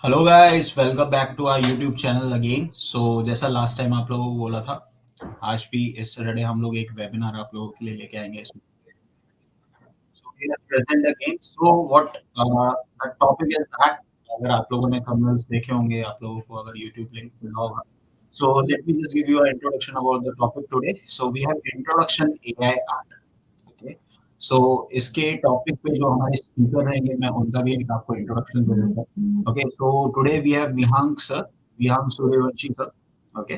Hello guys, welcome back to our YouTube channel again. So जैसा last time आप लोगों को बोला था, आज भी इस सैटरडे हम लोग एक वेबिनार आप लोगों के लिए लेके आएंगे। So we are present again. So what the topic is that, अगर आप लोगों ने थंबनेल्स देखे होंगे, आप लोगों को अगर यूट्यूब लिंक मिला होगा, so let me just give you a introduction about the topic today. So we have introduction AI art. Okay, so इसके टॉपिक पे जो हमारे स्पीकर रहेंगे, मैं उनका भी एक आपको इंट्रोडक्शन दे देता हूँ। Okay, so today we have Vihang sir, Vihang Suryavanshi sir. Okay,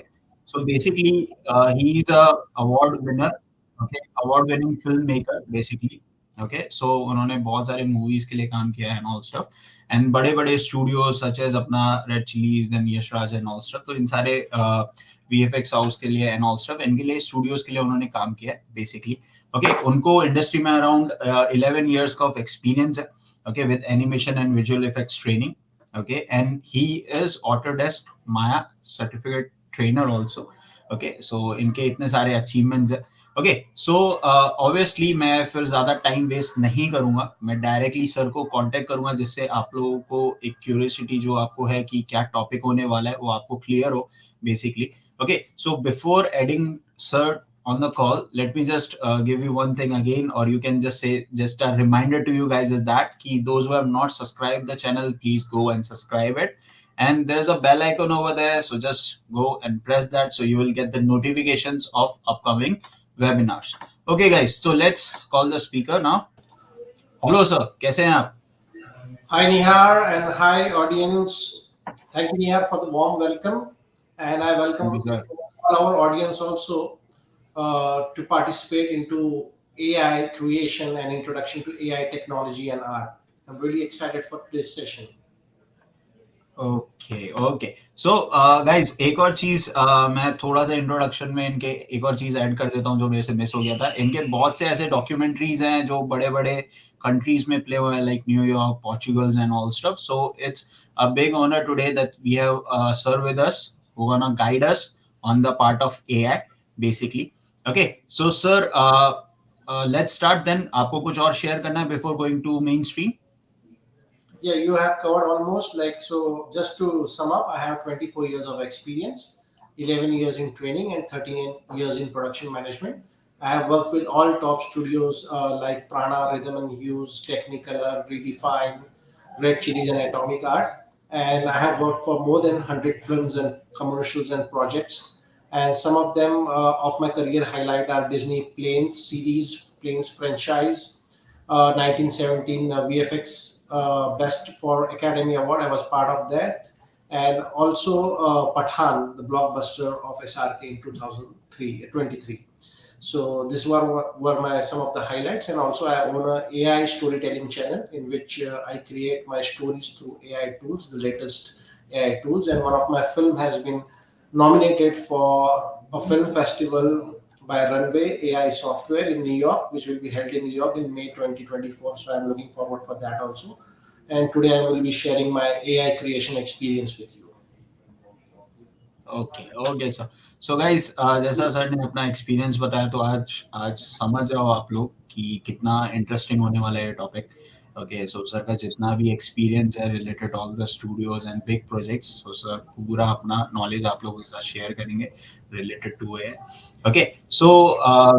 so basically he is a award winner. Okay, award winning film maker basically. Okay, so उन्होंने बहुत सारे मूवीज के लिए काम किया है एंड ऑल स्टफ, एंड बड़े बड़े स्टूडियोज सच एज अपना Red Chillies, then Yash Raj and all stuff. तो इन सारे वीएफएक्स हाउस के लिए एंड ऑल स्टफ, इनके लिए स्टूडियोज के लिए उन्होंने काम किया है बेसिकली। ओके, उनको इंडस्ट्री में अराउंड 11 years का ऑफ एक्सपीरियंस है। Okay, with animation and visual effects training. Okay, and he is Autodesk Maya certificate trainer also. Okay, so इनके इतने सारे अचीवमेंट्स है। ओके, सो ऑब्वियसली मैं फिर ज्यादा टाइम वेस्ट नहीं करूंगा, मैं डायरेक्टली सर को कांटेक्ट करूंगा, जिससे आप लोगों को एक क्यूरियोसिटी जो आपको है कि क्या टॉपिक होने वाला है वो आपको क्लियर हो basically. Okay, so before adding sir on the call, let me just give you one thing again, or you can just say, just a reminder to you guys is that key, those who have not subscribed the channel, please go and subscribe it. And there's a bell icon over there, so just go and press that so you will get the notifications of upcoming webinars. Okay guys, so let's call the speaker now. Hello sir, कैसे हैं आप? Hi Nihar and hi audience. Thank you Nihar for the warm welcome, and I Thank welcome you sir. all our audience also to participate into AI creation and introduction to AI technology and art. I'm really excited for today's session. Okay okay, so guys एक और चीज, मैं थोड़ा सा introduction में इनके एक और चीज ऐड कर देता हूँ जो मेरे से मिस हो गया था। इनके बहुत से ऐसे डॉक्यूमेंट्रीज हैं जो बड़े बड़े कंट्रीज में प्ले हुए हैं, like New York, Portugals and all stuff. So it's a big honour today that we have sir with us, who gonna guide us on the part of AI basically. Okay, so sir let's start then. आपको कुछ और share करना है before going to main stream? Yeah, you have covered almost like so. Just to sum up, I have 24 years of experience, 11 years in training, and 13 years in production management. I have worked with all top studios like Prana, Rythm and Hues, Technicolor, Redefine, Red Chillies, and Atomic Art. And I have worked for more than 100 films and commercials and projects. And some of them of my career highlight are Disney Planes series, Planes franchise, 1917 VFX Best for Academy Award. I was part of that, and also Pathan, the blockbuster of SRK in 2023. So this were my some of the highlights, and also I own a AI storytelling channel in which I create my stories through AI tools, the latest AI tools, and one of my film has been nominated for a film festival by Runway AI Software in New York, which will be held in New York in May 2024. So I'm looking forward for that also. And today I will be sharing my AI creation experience with you. Okay okay sir. So guys, जैसा sir ने अपना experience बताया, तो आज आज समझ जाओ आप लोग कि कितना इंटरेस्टिंग होने वाला है ये टॉपिक। ओके, सो सर का जितना भी एक्सपीरियंस है related all the studios and big projects, so sir पूरा अपना नॉलेज आप लोगों के साथ शेयर करेंगे related to a. Okay, so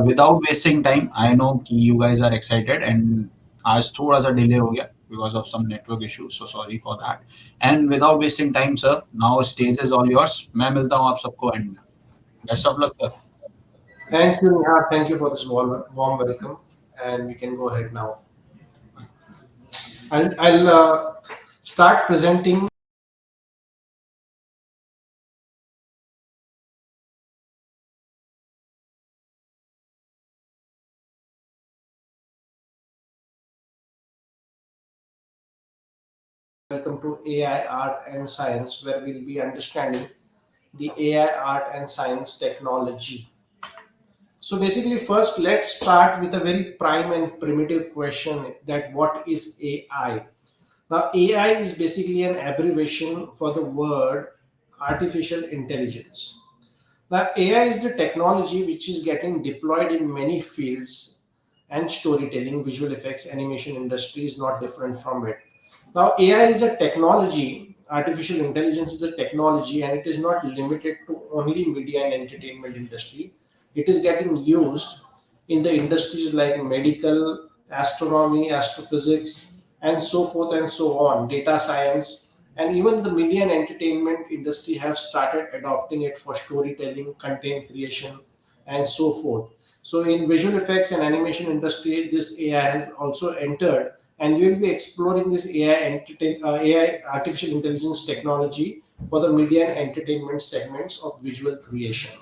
without wasting time, I know कि you guys are excited, and आज थोड़ा सा डिले हो गया because of some network issues, so sorry for that. And without wasting time sir, now stage is all yours. मैं मिलता हूँ आप सबको एंड में। Best of luck sir. Thank you, Neha. Thank you for this warm welcome. And we can go ahead now. I'll start presenting. Welcome to AI Art and Science, where we'll be understanding the AI art and science technology. So basically, first let's start with a very prime and primitive question that what is AI? Now, AI is basically an abbreviation for the word artificial intelligence. Now, AI is the technology which is getting deployed in many fields, and storytelling, visual effects, animation industry is not different from it. Now, AI is a technology artificial intelligence is a technology, and it is not limited to only media and entertainment industry. It is getting used in the industries like medical, astronomy, astrophysics, and so forth and so on, data science, and even the media and entertainment industry have started adopting it for storytelling, content creation, and so forth. So in visual effects and animation industry, this AI has also entered, and we will be exploring this AI artificial intelligence technology for the media and entertainment segments of visual creation.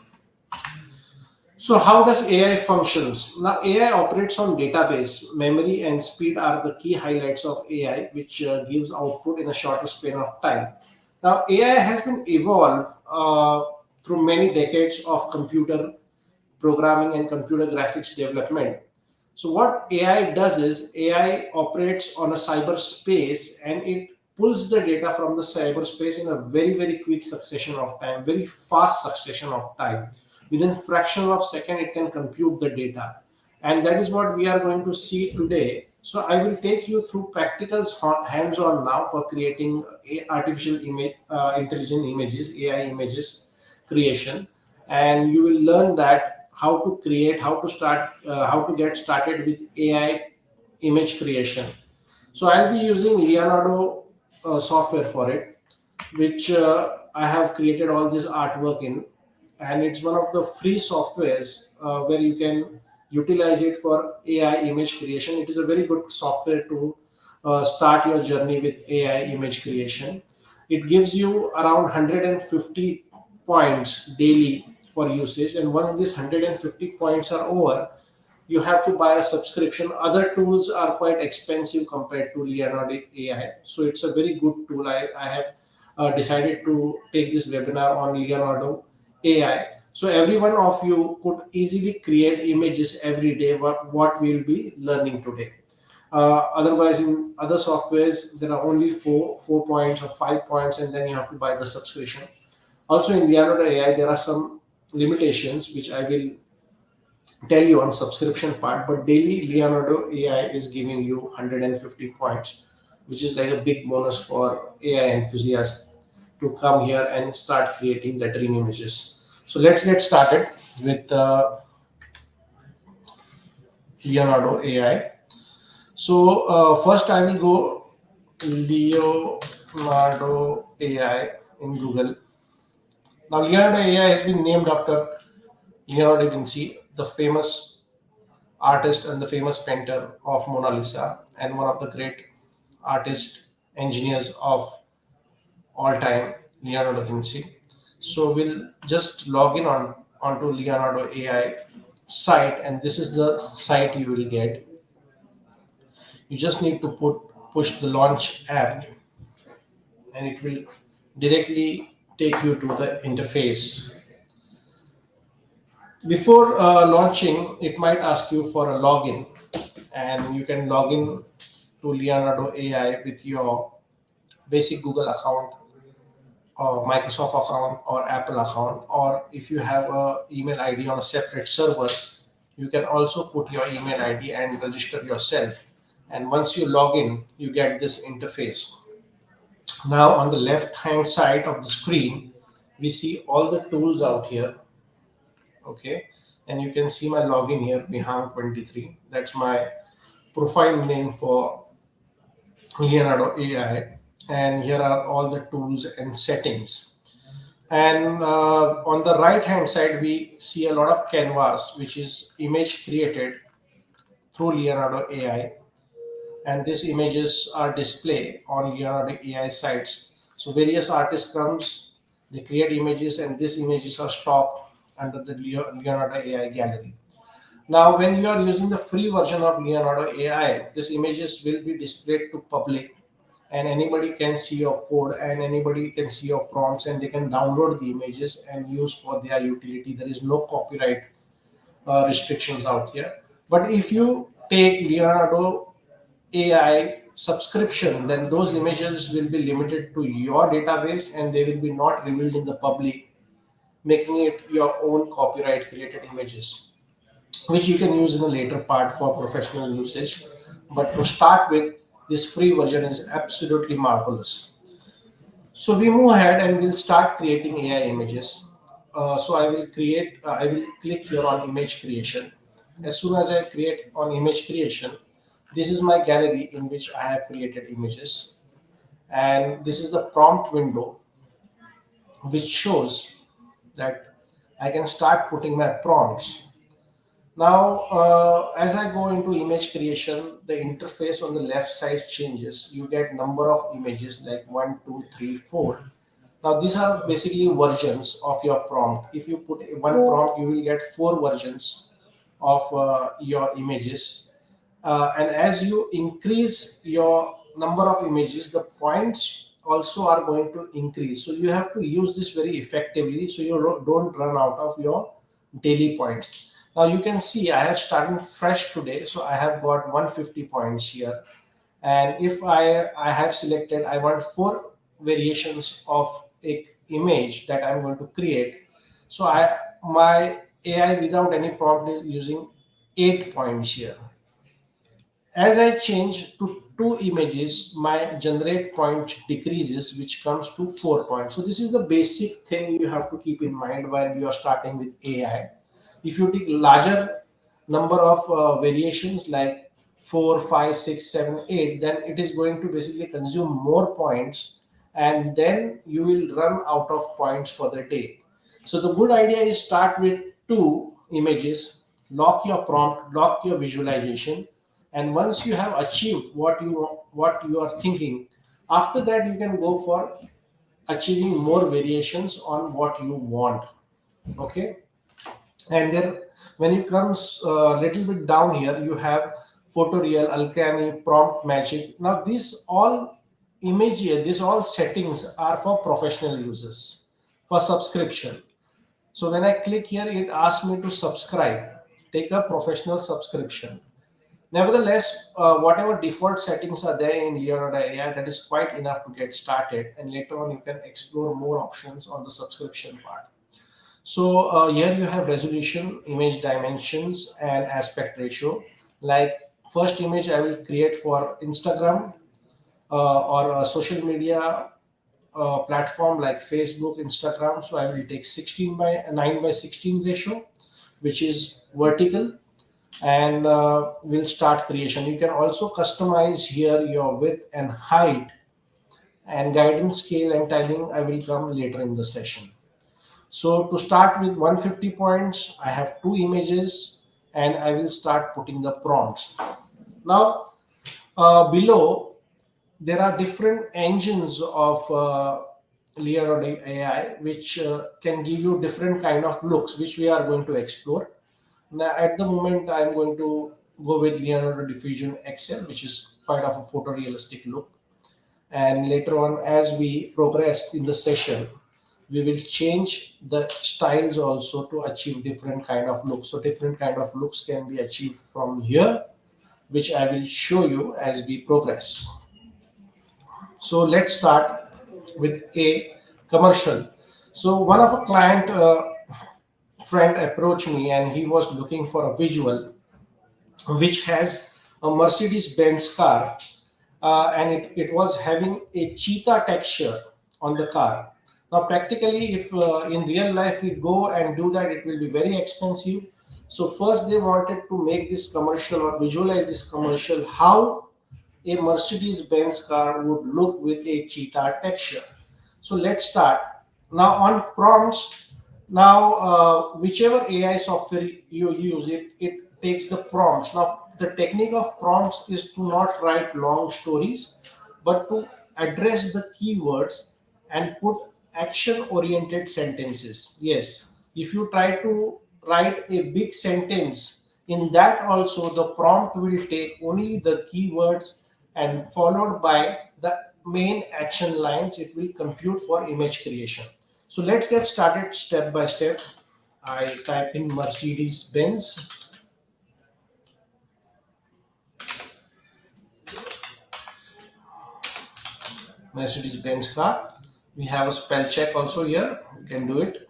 So how does AI functions? Now AI operates on database. Memory and speed are the key highlights of AI, which gives output in a shorter span of time. Now AI has been evolved through many decades of computer programming and computer graphics development. So what AI does is AI operates on a cyberspace, and it pulls the data from the cyberspace in a very quick succession of time, very fast succession of time. Within fraction of second, it can compute the data, and that is what we are going to see today. So I will take you through practical hands-on now for creating artificial image, intelligent images, AI images creation, and you will learn that how to create, how to get started with AI image creation. So I'll be using Leonardo software for it, which I have created all this artwork in, and it's one of the free softwares where you can utilize it for AI image creation. It is a very good software to start your journey with AI image creation. It gives you around 150 points daily for usage, and once these 150 points are over, you have to buy a subscription. Other tools are quite expensive compared to Leonardo AI, so it's a very good tool. I have decided to take this webinar on Leonardo AI. So every one of you could easily create images every day. What we'll be learning today. Otherwise, in other softwares, there are only four points or 5 points, and then you have to buy the subscription. Also, in Leonardo AI, there are some limitations which I will tell you on subscription part, but daily Leonardo AI is giving you 150 points, which is like a big bonus for AI enthusiasts to come here and start creating the dream images. So let's get started with Leonardo AI. So first I will go Leonardo AI in Google. Now Leonardo AI has been named after Leonardo da Vinci, the famous artist and the famous painter of Mona Lisa, and one of the great artist engineers of all time, Leonardo da Vinci. So we'll just log in onto Leonardo AI site, and this is the site you will get. You just need to push the launch app, and it will directly take you to the interface. Before launching, it might ask you for a login, and you can log in to Leonardo AI with your basic Google account or Microsoft account or Apple account, or if you have a email ID on a separate server, you can also put your email ID and register yourself. And once you log in, you get this interface. Now on the left hand side of the screen, we see all the tools out here. Okay, and you can see my login here, Vihang 23. That's my profile name for Leonardo AI, and here are all the tools and settings. And on the right hand side, we see a lot of canvas, which is image created through Leonardo AI, and these images are displayed on Leonardo AI sites. So various artists comes, they create images, and these images are stocked under the Leonardo AI gallery. Now, when you are using the free version of Leonardo AI, these images will be displayed to public, and anybody can see your code, and anybody can see your prompts, and they can download the images and use for their utility. There is no copyright restrictions out here. But if you take Leonardo AI subscription, then those images will be limited to your database, and they will be not revealed in the public, making it your own copyright created images, which you can use in a later part for professional usage. But to start with, this free version is absolutely marvelous. So we move ahead and we'll start creating AI images. So I will click here on image creation. As soon as I create on image creation, this is my gallery in which I have created images. And this is the prompt window which shows that I can start putting my prompts. Now, as I go into image creation, the interface on the left side changes. You get number of images like one, two, three, four. Now, these are basically versions of your prompt. If you put one prompt, you will get four versions of your images. And as you increase your number of images, the points also are going to increase. So you have to use this very effectively so you don't run out of your daily points. Now you can see I have started fresh today, so I have got 150 points here. And if I have selected I want four variations of a image that I'm going to create, so I my AI without any prompt is using 8 points here. As I change to two images, my generate point decreases, which comes to 4 points. So this is the basic thing you have to keep in mind while you are starting with AI. If you take larger number of variations like 4, 5, 6, 7, 8, then it is going to basically consume more points, and then you will run out of points for the day. So the good idea is start with two images, lock your prompt, lock your visualization, and once you have achieved what you are thinking, after that you can go for achieving more variations on what you want. Okay, and there when it comes a little bit down here, you have photoreal, alchemy, prompt magic. Now these all image here, these all settings are for professional users for subscription. So when I click here, it asks me to subscribe, take a professional subscription. Nevertheless, whatever default settings are there in Leonardo AI, that is quite enough to get started. And later on, you can explore more options on the subscription part. So here you have resolution, image dimensions, and aspect ratio. Like first image I will create for Instagram or a social media platform like Facebook, Instagram. So I will take 16 by 9 by 16 ratio, which is vertical, and we'll start creation. You can also customize here your width and height, and guidance scale and tiling I will come later in the session. So to start with 150 points, I have two images and I will start putting the prompts. Now below there are different engines of Leonardo AI which can give you different kind of looks, which we are going to explore. Now, at the moment, I'm going to go with Leonardo Diffusion XL, which is quite of a photorealistic look. And later on, as we progress in the session, we will change the styles also to achieve different kind of looks. So different kind of looks can be achieved from here, which I will show you as we progress. So let's start with a commercial. So one of a client friend approached me and he was looking for a visual which has a Mercedes Benz car, and it was having a cheetah texture on the car. Now, practically, if in real life we go and do that, it will be very expensive. So, first they wanted to make this commercial or visualize this commercial how a Mercedes Benz car would look with a cheetah texture. So let's start. Now on prompts, now whichever AI software you use, it takes the prompts. Now the technique of prompts is to not write long stories, but to address the keywords and put action oriented sentences. Yes, if you try to write a big sentence, in that also the prompt will take only the keywords and followed by the main action lines it will compute for image creation. So let's get started step by step. I type in Mercedes Benz, Mercedes Benz car. We have a spell check also here, you can do it.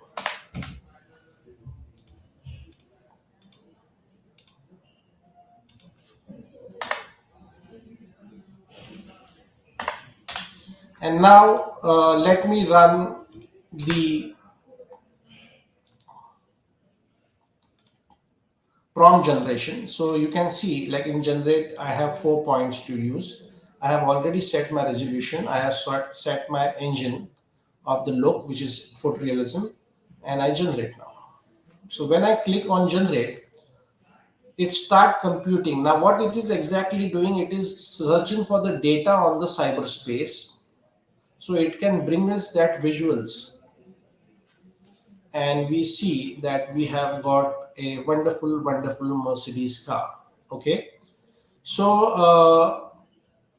And now let me run the prompt generation. So you can see, like in generate, I have 4 points to use. I have already set my resolution. I have set my engine of the look, which is photorealism, and I generate now. So when I click on generate, it start computing. Now what it is exactly doing, it is searching for the data on the cyberspace. So it can bring us that visuals, and we see that we have got a wonderful, wonderful Mercedes car. Okay. So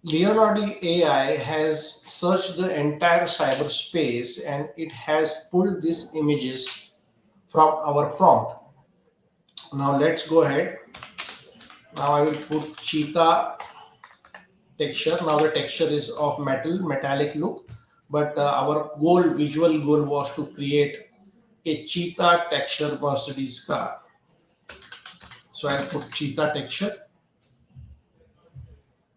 Leonardo AI has searched the entire cyberspace and it has pulled these images from our prompt. Now let's go ahead. Now I will put cheetah texture. Now the texture is of metallic look, but our visual goal was to create a cheetah texture Mercedes car. So I'll put cheetah texture,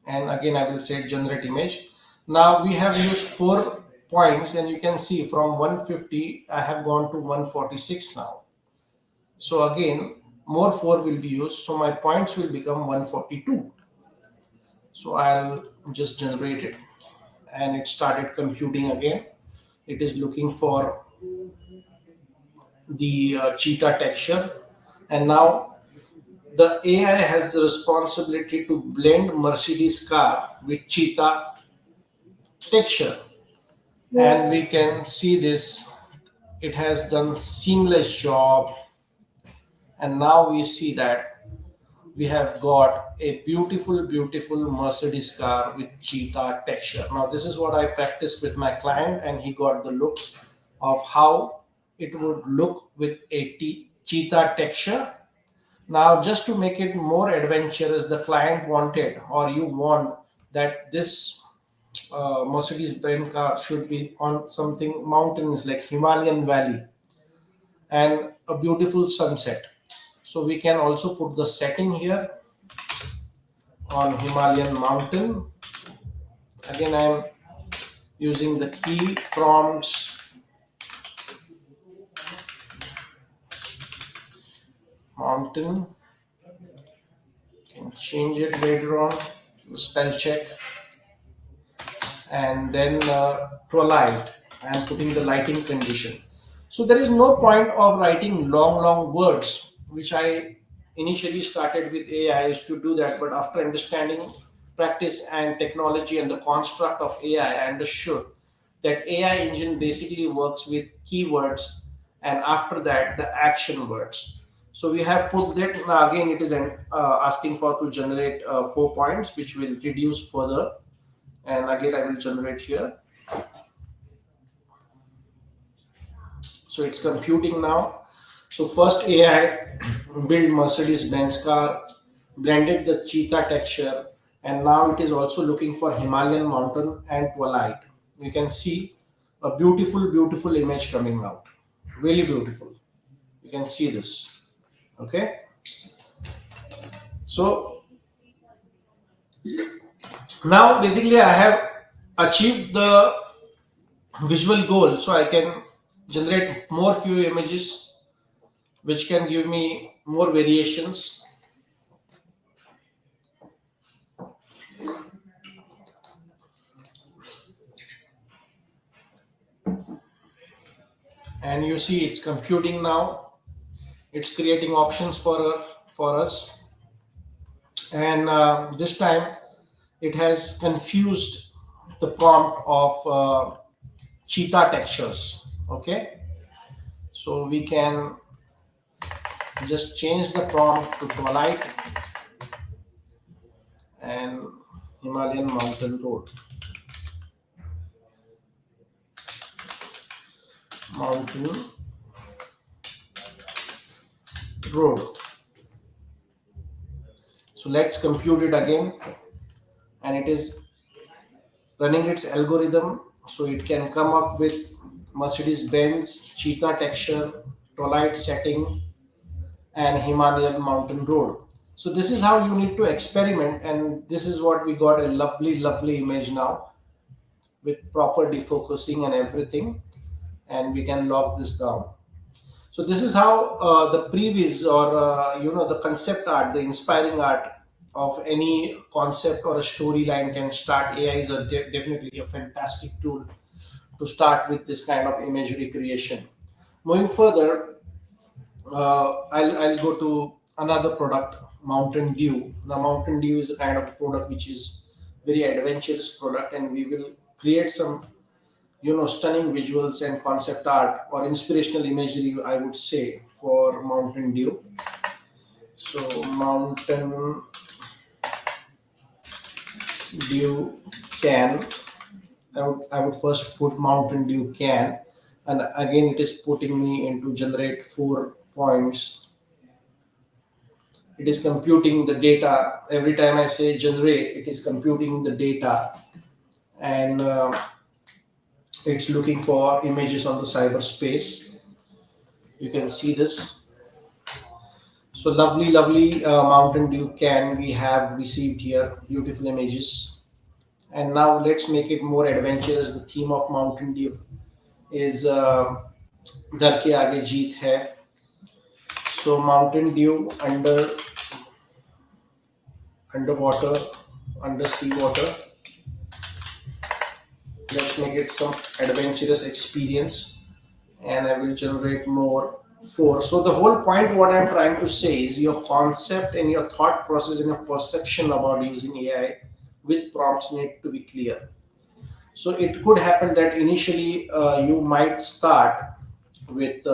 and again I will say generate image. Now we have used 4 points, and you can see from 150 I have gone to 146 now. So again more 4 will be used, so my points will become 142. So I'll just generate it, and it started computing again. It is looking for the cheetah texture, and now the AI has the responsibility to blend Mercedes car with cheetah texture, and we can see this. It has done seamless job, and now we see that we have got a beautiful, beautiful Mercedes car with cheetah texture. Now this is what I practiced with my client, and he got the look of how it would look with a cheetah texture. Now, just to make it more adventurous, the client wanted, or you want, that this Mercedes Benz car should be on something mountains like Himalayan Valley and a beautiful sunset. So we can also put the setting here on Himalayan mountain. Again, I'm using the key prompts mountain. Can change it later on. The spell check, and then prolight. I am putting the lighting condition. So there is no point of writing long words, which I initially started with AI is to do that. But after understanding practice and technology and the construct of AI, I understood that AI engine basically works with keywords, and after that the action words. So we have put that. Now again it is asking for to generate 4 points, which will reduce further, and again I will generate here. So it's computing now. So first AI built Mercedes Benz car, blended the cheetah texture, and now it is also looking for Himalayan mountain and twilight. You can see a beautiful, beautiful image coming out. Really beautiful. You can see this. Okay. So now basically I have achieved the visual goal, so I can generate more few images which can give me more variations. And you see it's computing now. It's creating options for us, and this time it has confused the prompt of cheetah textures. Okay, so we can just change the prompt to twilight and Himalayan mountain mountain road. So let's compute it again, and it is running its algorithm, so it can come up with Mercedes Benz cheetah texture, twilight setting, and Himalayan mountain road. So this is how you need to experiment, and this is what we got, a lovely, lovely image now. with proper defocusing and everything, and we can lock this down. So this is how the previs, or the concept art, the inspiring art of any concept or a storyline can start. AI is definitely a fantastic tool to start with this kind of imagery creation. Moving further, I'll go to another product, Mountain Dew. Now, Mountain Dew is a kind of product which is very adventurous product, and we will create some stunning visuals and concept art or inspirational imagery, I would say, for Mountain Dew. So Mountain Dew can, I would first put Mountain Dew can, and again it is putting me into generate 4 points. It is computing the data. Every time I say generate, it is computing the data, and it's looking for images on the cyberspace. You can see this. So lovely, lovely Mountain Dew can we have received here. Beautiful images. And now let's make it more adventurous. The theme of Mountain Dew is Dar ke aage jeet hai. So Mountain Dew underwater, under sea water. Let's make it some adventurous experience, and I will generate more 4. So the whole point, what I'm trying to say is your concept and your thought process and your perception about using AI with prompts need to be clear. So it could happen that initially you might start with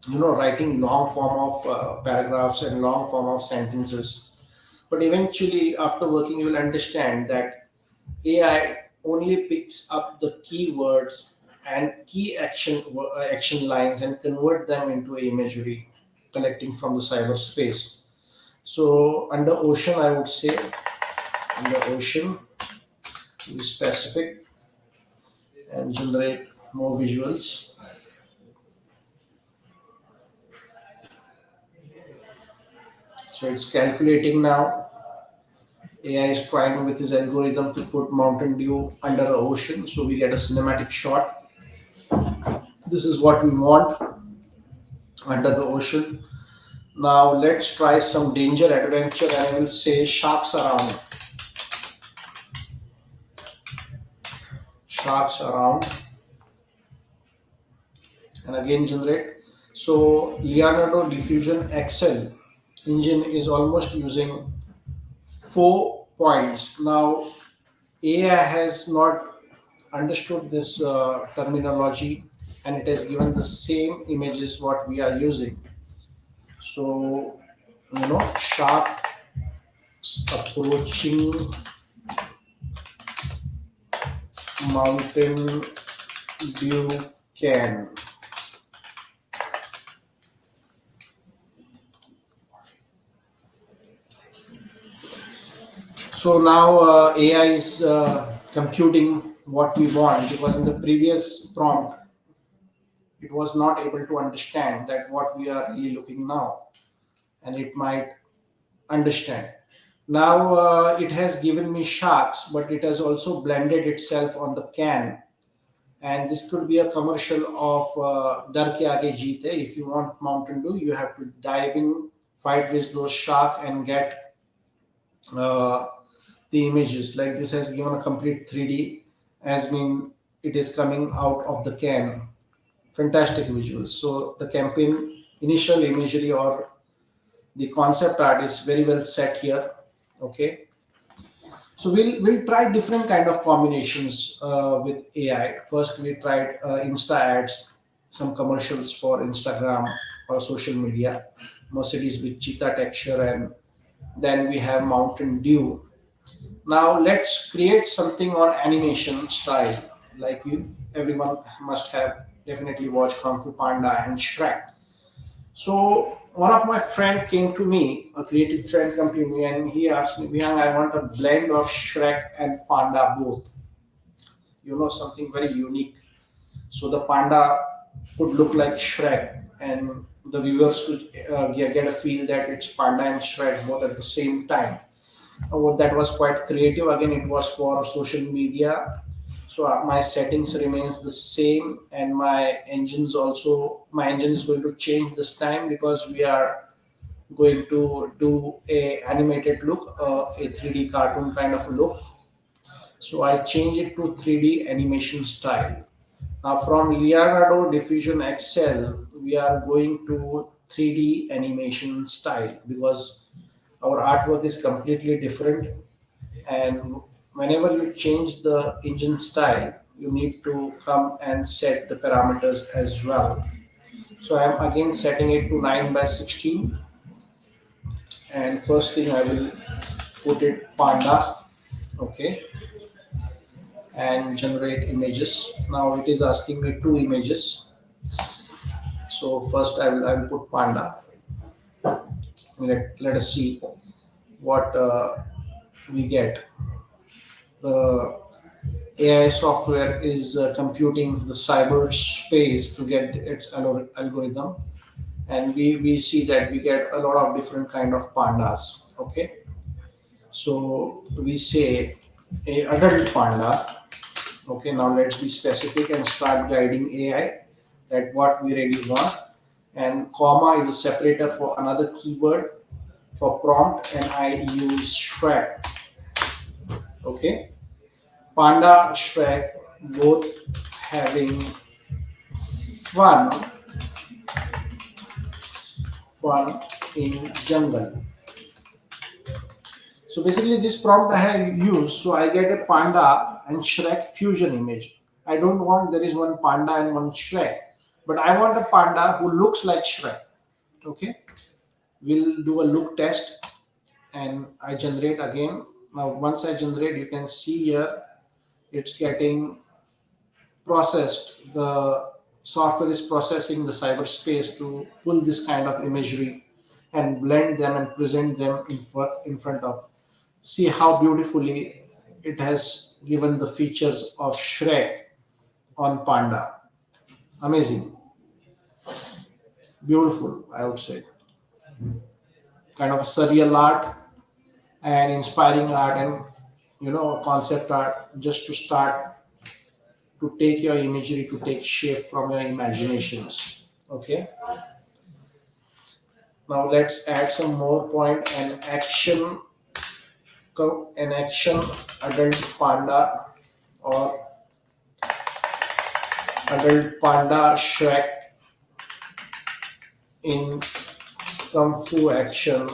writing long form of paragraphs and long form of sentences, but eventually after working you will understand that AI only picks up the keywords and key action lines and convert them into imagery collecting from the cyberspace. So under ocean, I would say, under ocean, be specific and generate more visuals. So it's calculating now. AI is trying with his algorithm to put Mountain Dew under the ocean, so we get a cinematic shot. This is what we want under the ocean. Now let's try some danger adventure, and I will say sharks around. Sharks around. And again generate. So Leonardo Diffusion XL engine is almost using 4 points. Now AI has not understood this terminology, and it has given the same images what we are using. So sharks approaching Mountain Dew can. So now AI is computing what we want, because in the previous prompt it was not able to understand that what we are really looking now, and it might understand. Now it has given me sharks, but it has also blended itself on the can, and this could be a commercial of Dar ke aage jeet hai. If you want Mountain Dew, you have to dive in, fight with those shark, and get uh, the images. Like this has given a complete 3D, as mean it is coming out of the can. Fantastic visuals. So the campaign initial imagery or the concept art is very well set here. Okay. So we'll try different kind of combinations with AI. First, we tried Insta ads, some commercials for Instagram or social media, Mercedes with cheetah texture, and then we have Mountain Dew. Now let's create something on animation style. Like everyone must have definitely watched Kung Fu Panda and Shrek. So one of my friend came to me, a creative friend came to me, and he asked me, Vihang, I want a blend of Shrek and Panda both. Something very unique. So the panda could look like Shrek, and the viewers could get a feel that it's Panda and Shrek both at the same time. That was quite creative. Again, it was for social media, So my settings remains the same, and my engine is going to change this time because we are going to do a animated look, a 3D cartoon kind of look. So I change it to 3D animation style. Now from Leonardo Diffusion XL, we are going to 3D animation style because our artwork is completely different, and whenever you change the engine style, you need to come and set the parameters as well. So I'm again setting it to 9 by 16, and first thing I will put it panda. Okay, and generate images. Now it is asking me two images. So first I will put panda. Let us see what we get. The AI software is computing the cyberspace to get its algorithm, and we see that we get a lot of different kind of pandas. Okay, so we say a adult panda. Okay, now let's be specific and start guiding AI that what we really want. And comma is a separator for another keyword for prompt, and I use Shrek. Okay, Panda, Shrek, both having fun, fun in jungle. So basically, this prompt I have used, so I get a panda and Shrek fusion image. I don't want there is one panda and one Shrek, but I want a panda who looks like Shrek. Okay, we'll do a look test, and I generate again. Now, once I generate, you can see here it's getting processed. The software is processing the cyberspace to pull this kind of imagery and blend them and present them in front of. See how beautifully it has given the features of Shrek on Panda. Amazing, beautiful, I would say. Kind of a surreal art and inspiring art, and concept art, just to start to take your imagery to take shape from your imaginations. Okay, now let's add some more point and action. An action adult panda or adult panda Shrek in kung fu action.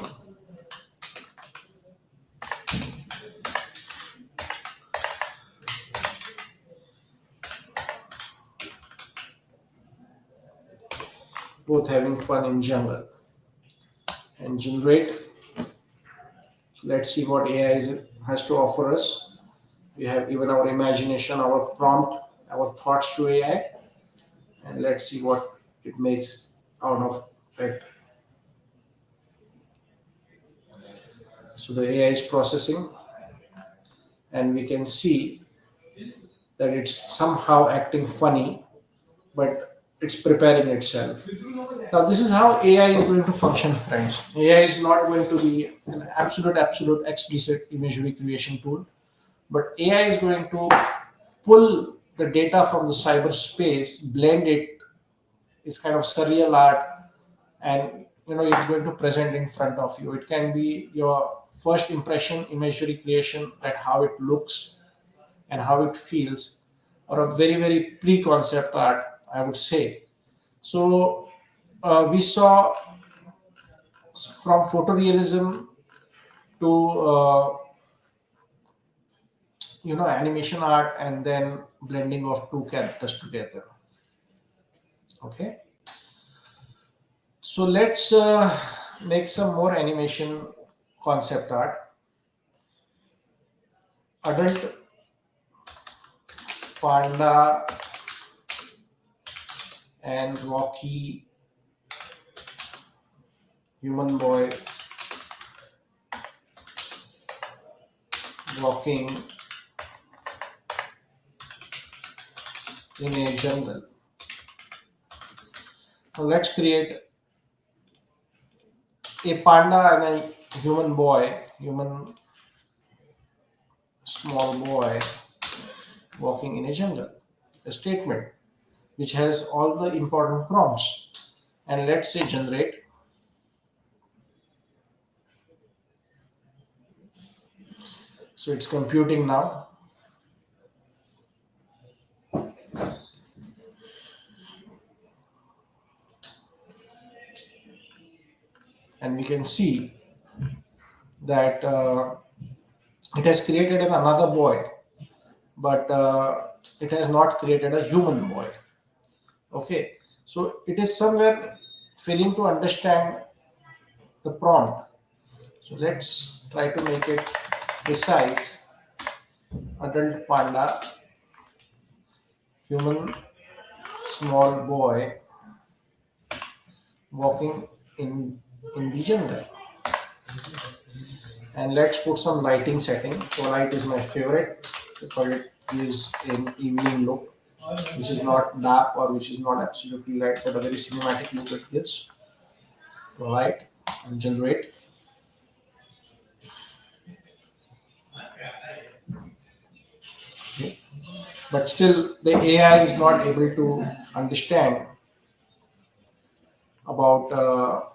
Both having fun in jungle, and generate. So let's see what AI has to offer us. We have given our imagination, our prompt, our thoughts to AI, and let's see what it makes out of it. So the AI is processing, and we can see that it's somehow acting funny, but it's preparing itself. Now, this is how AI is going to function, friends. AI is not going to be an absolute, explicit imagery creation tool, but AI is going to pull the data from the cyberspace, blend it, is kind of surreal art, and it's going to present in front of you. It can be your first impression imagery creation, that how it looks and how it feels, or a very pre-concept art, I would say. So we saw from photorealism to animation art, and then blending of two characters together. Okay, so let's make some more animation concept art. Adult panda and Rocky human boy walking in a jungle. Now let's create a panda and a human boy, human small boy walking in a jungle, a statement which has all the important prompts. And let's say generate. So it's computing now. And we can see that it has created another boy, but it has not created a human boy. Okay, so it is somewhere failing to understand the prompt. So let's try to make it precise. Adult panda, human small boy walking in the jungle. And let's put some lighting setting. So light is my favorite because it gives an evening look, which is not dark or which is not absolutely light, but a very cinematic look it gives. So light and generate. Okay. But still, the AI is not able to understand about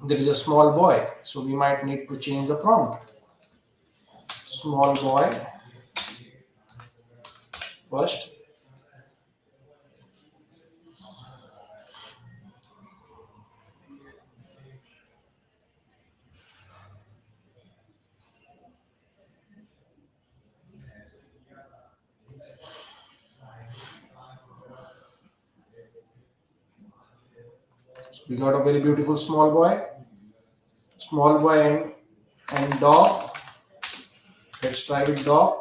there is a small boy, so we might need to change the prompt. Small boy first. So we got a very beautiful small boy and dog. Let's try with dog.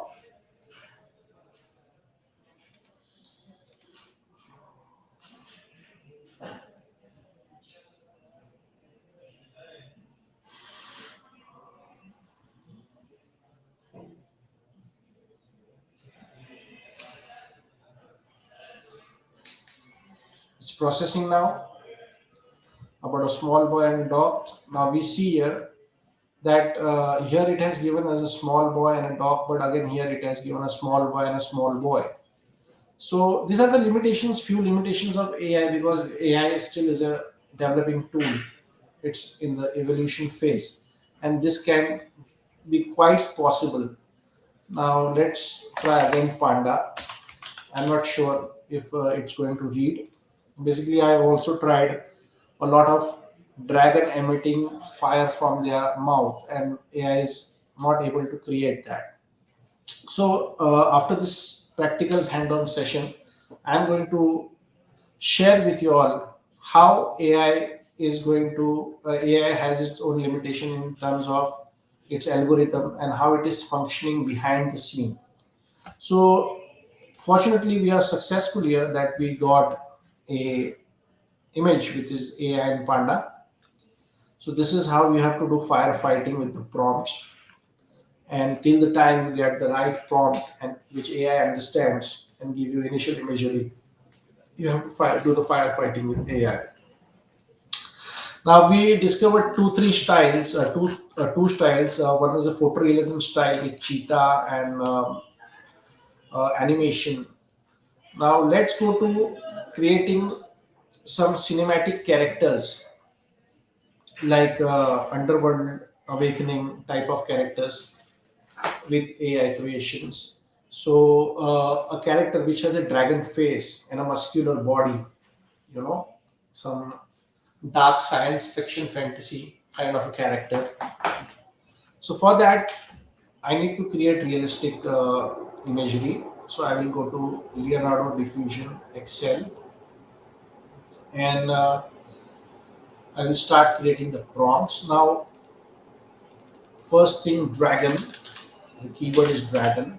It's processing now about a small boy and dog. Now we see here that here it has given us a small boy and a dog, but again here it has given a small boy and a small boy. So these are the limitations, few limitations of AI, because AI still is a developing tool. It's in the evolution phase, and this can be quite possible. Now let's try again Panda. I'm not sure if it's going to read. Basically, I've also tried a lot of dragon emitting fire from their mouth, and AI is not able to create that. So after this practical hand-on session, I'm going to share with you all how AI has its own limitation in terms of its algorithm and how it is functioning behind the scene. So fortunately, we are successful here that we got a image which is AI and Panda. So this is how you have to do firefighting with the prompts. And till the time you get the right prompt and which AI understands and give you initial imagery, you have to do the firefighting with AI. Now we discovered two styles. One is a photorealism style with cheetah and animation. Now let's go to creating some cinematic characters like underworld awakening type of characters with AI creations. So a character which has a dragon face and a muscular body, you know, some dark science fiction fantasy kind of a character. So for that, I need to create realistic imagery. So I will go to Leonardo Diffusion Excel, and I will start creating the prompts. Now, first thing, dragon. The keyword is dragon,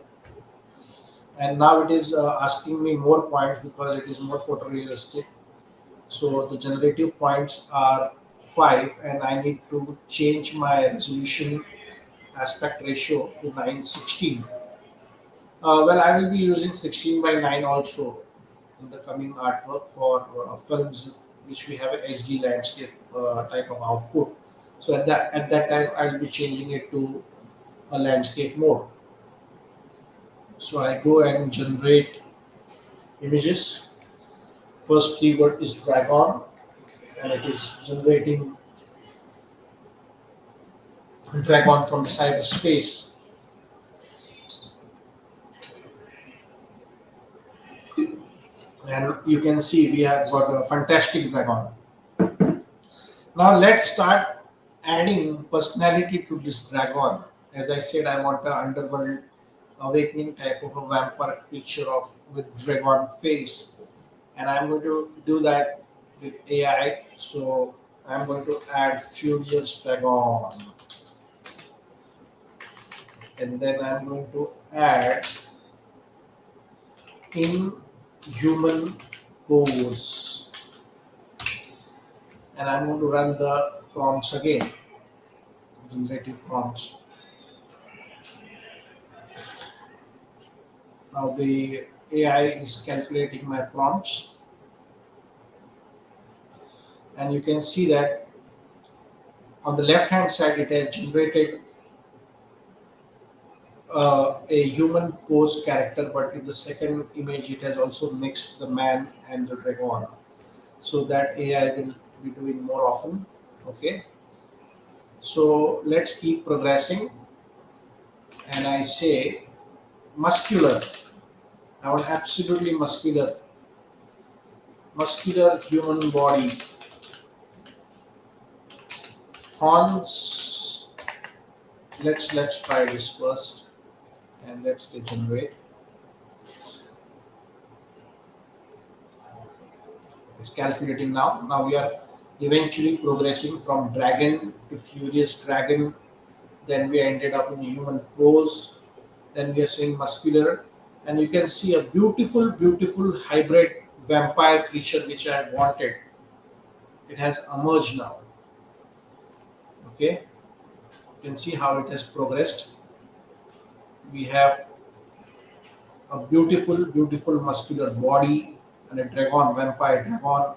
and now it is asking me more points because it is more photorealistic. So the generative points are 5, and I need to change my resolution aspect ratio to 916. Well, I will be using 16 by 9 also in the coming artwork for films which we have a HD landscape type of output. So at that time, I will be changing it to a landscape mode. So I go and generate images. First keyword is dragon, and it is generating dragon from the cyberspace. And you can see we have got a fantastic dragon. Now let's start adding personality to this dragon. As I said, I want a underworld awakening type of a vampire creature of with dragon face, and I'm going to do that with AI. So I'm going to add Furious Dragon, and then I'm going to add in human pose, and I'm going to run the prompts again, generative prompts. Now the AI is calculating my prompts, and you can see that on the left hand side it has generated a human pose character, but in the second image it has also mixed the man and the dragon. So that AI will be doing more often. Okay, so let's keep progressing, and I say muscular. I want absolutely muscular human body, horns. Let's try this first, and let's degenerate. It's calculating now. Now we are eventually progressing from dragon to furious dragon. Then we ended up in human pose. Then we are seeing muscular, and you can see a beautiful hybrid vampire creature which I wanted. It has emerged now. Okay, you can see how it has progressed. We have a beautiful muscular body and a dragon, vampire dragon,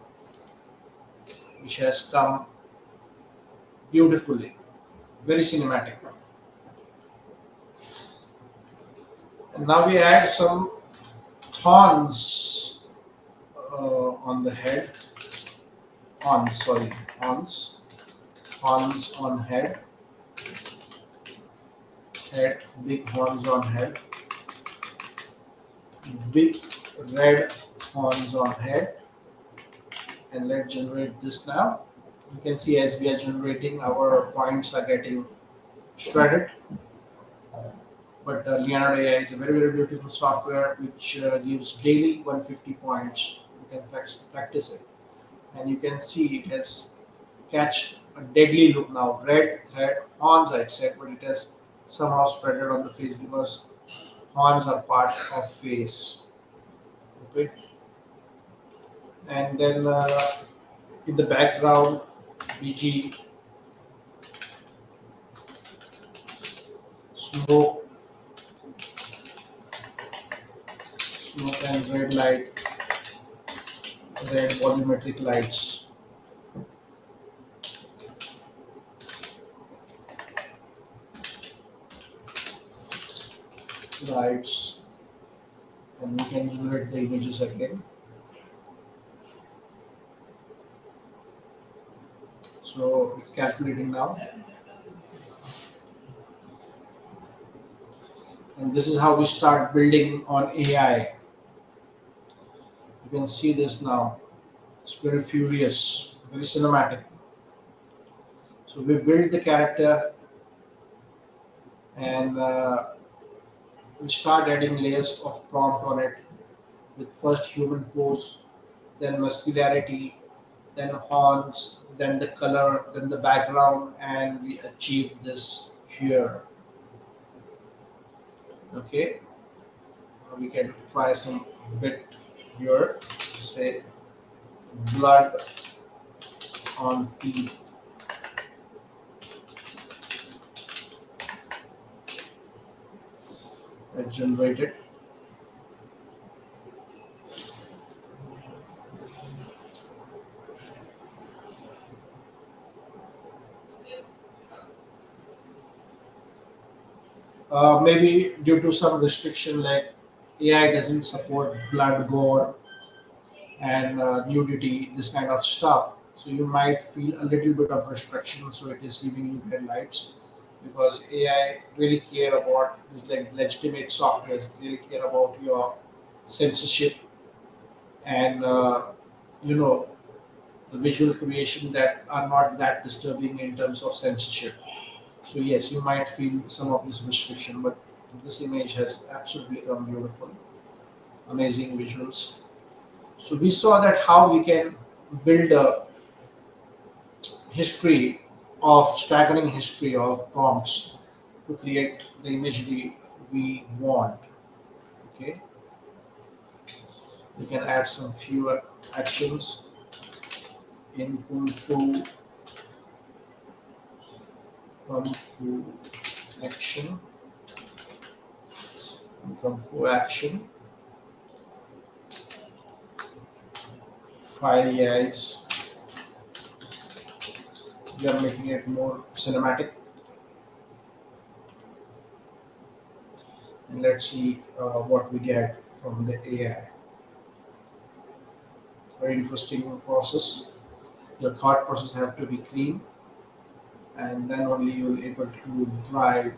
which has come beautifully, very cinematic. And now we add some thorns on the head. Horns, sorry, horns. Horns on head. Head, big horns on head. Big red horns on head. And let's generate this now. You can see as we are generating, our points are getting shredded. But Leonardo AI is a very beautiful software which gives daily 150 points. You can practice it, and you can see it has catch a deadly look now. Red thread horns, I said, but it has somehow spreaded on the face because horns are part of face. Okay, and then in the background, BG smoke, smoke and red light, red volumetric lights. Lights, and we can generate the images again. So it's calculating now, and this is how we start building on AI. You can see this now. It's very furious, very cinematic. So we build the character, and we start adding layers of prompt on it with first human pose, then muscularity, then horns, then the color, then the background, and we achieve this here. Okay, now we can try some bit here. Say blood on teeth. Generated. Maybe due to some restriction like AI doesn't support blood, gore, and nudity, this kind of stuff. So you might feel a little bit of restriction. So it is giving you red lights because AI really care about this, like legitimate softwares really care about your censorship and you know the visual creation that are not that disturbing in terms of censorship. So yes, you might feel some of this restriction, but this image has absolutely come beautiful, amazing visuals. So we saw that how we can build a history of staggering history of prompts to create the imagery we want. Okay, we can add some fewer actions in kung fu action, kung fu action, fiery eyes. We are making it more cinematic, and let's see what we get from the AI. Very interesting process. Your thought process have to be clean, and then only you'll able to drive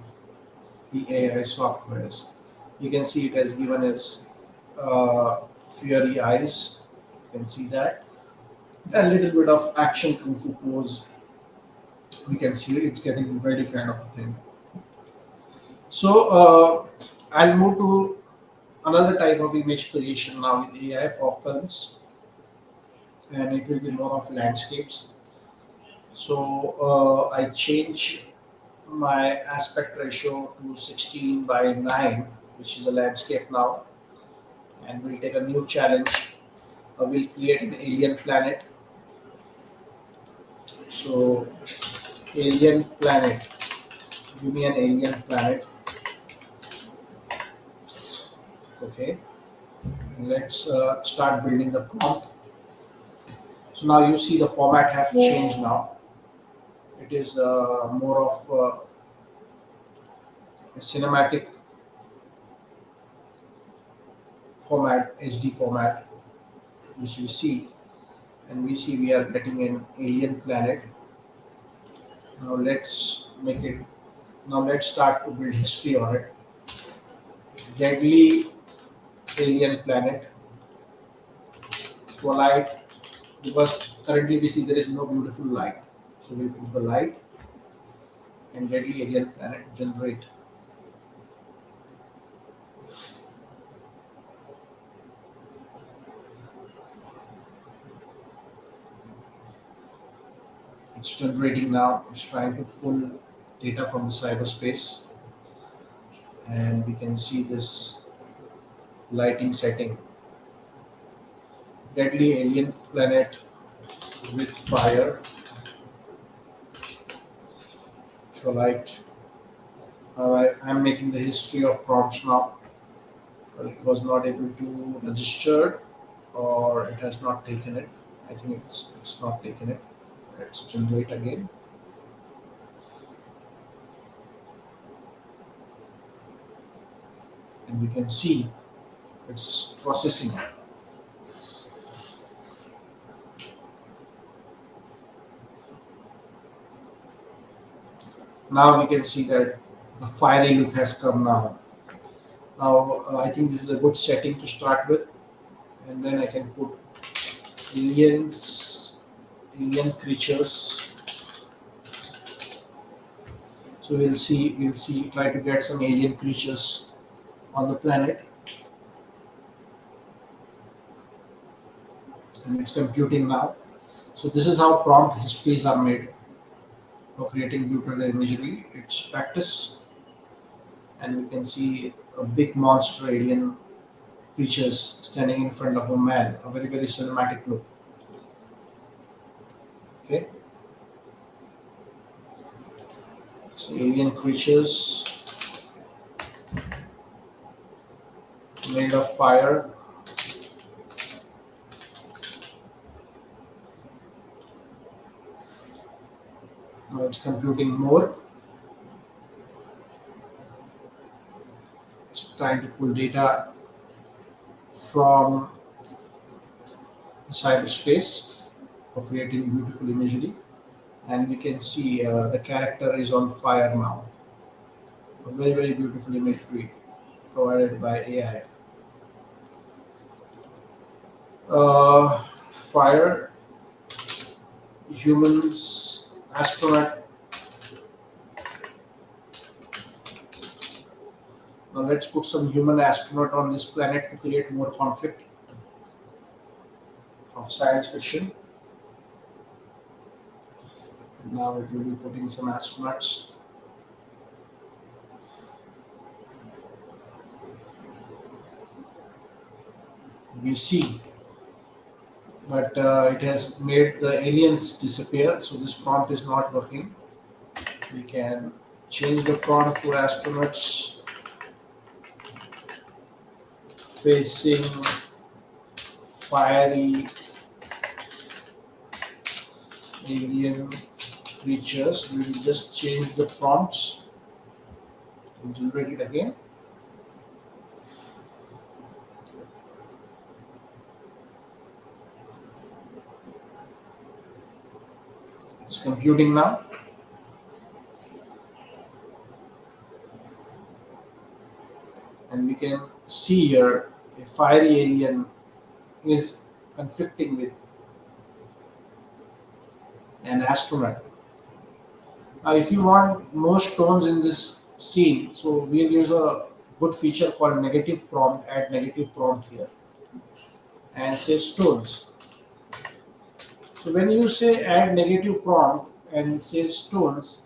the AI softwares. You can see it has given us fiery eyes. You can see that a little bit of action kung fu pose. We can see it's getting ready kind of a thing. So I'll move to another type of image creation now with AI for films, and it will be more of landscapes. So I change my aspect ratio to 16 by 9, which is a landscape now, and we'll take a new challenge. We'll create an alien planet. So, alien planet, give me an alien planet. Okay, and let's start building the prompt. So now you see the format have changed now. It is more of a cinematic format, HD format, which you see, and we see we are getting an alien planet. Now let's make it. Now let's start to build history on it. Deadly alien planet, twilight, because currently we see there is no beautiful light. So we put the light and deadly alien planet generate. It's generating now. It's trying to pull data from the cyberspace, and we can see this lighting setting. Deadly alien planet with fire, twilight. I'm making the history of prompts now. But it was not able to register, or it has not taken it. I think it's not taken it. Let's generate again. And we can see it's processing. Now we can see that the fiery look has come now. Now I think this is a good setting to start with, and then I can put aliens, alien creatures. So we'll see, try to get some alien creatures on the planet, and it's computing now. So this is how prompt histories are made for creating beautiful imagery. It's practice, and we can see a big monster alien creatures standing in front of a man. A very very cinematic look. Okay, so alien creatures made of fire. Now it's computing more. It's trying to pull data from cyberspace for creating beautiful imagery. And we can see the character is on fire now. A very, very beautiful imagery provided by AI. Fire, humans, astronaut. Now let's put some human astronaut on this planet to create more conflict of science fiction. And now it will be putting some astronauts. We see, but it has made the aliens disappear. So this prompt is not working. We can change the prompt to astronauts facing fiery alien creatures. We will just change the prompts and generate it again. It's computing now. And we can see here a fiery alien is conflicting with an astronaut. Now, if you want more stones in this scene, so we'll use a good feature called negative prompt. Add negative prompt here and say stones. So when you say add negative prompt and say stones,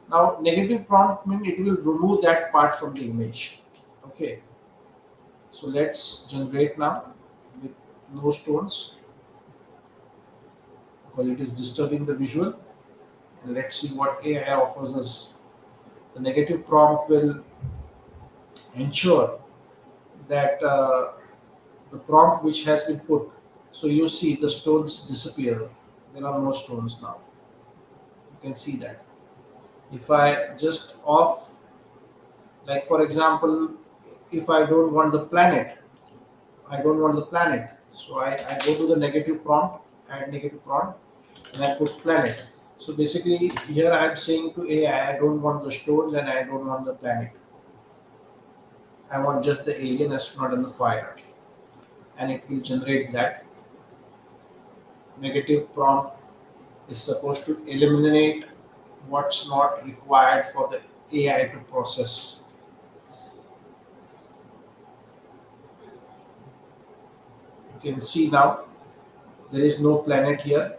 now negative prompt means it will remove that part from the image. Okay. So let's generate now with no stones because it is disturbing the visual. And let's see what AI offers us. The negative prompt will ensure that the prompt which has been put, so you see the stones disappear. There are no stones now. You can see that. If I just off, like for example, if I don't want the planet, I don't want the planet. So I go to the negative prompt, add negative prompt, and I put planet. So basically here I am saying to AI, I don't want the stones and I don't want the planet. I want just the alien astronaut and the fire. And it will generate that. Negative prompt is supposed to eliminate what's not required for the AI to process. You can see now there is no planet here.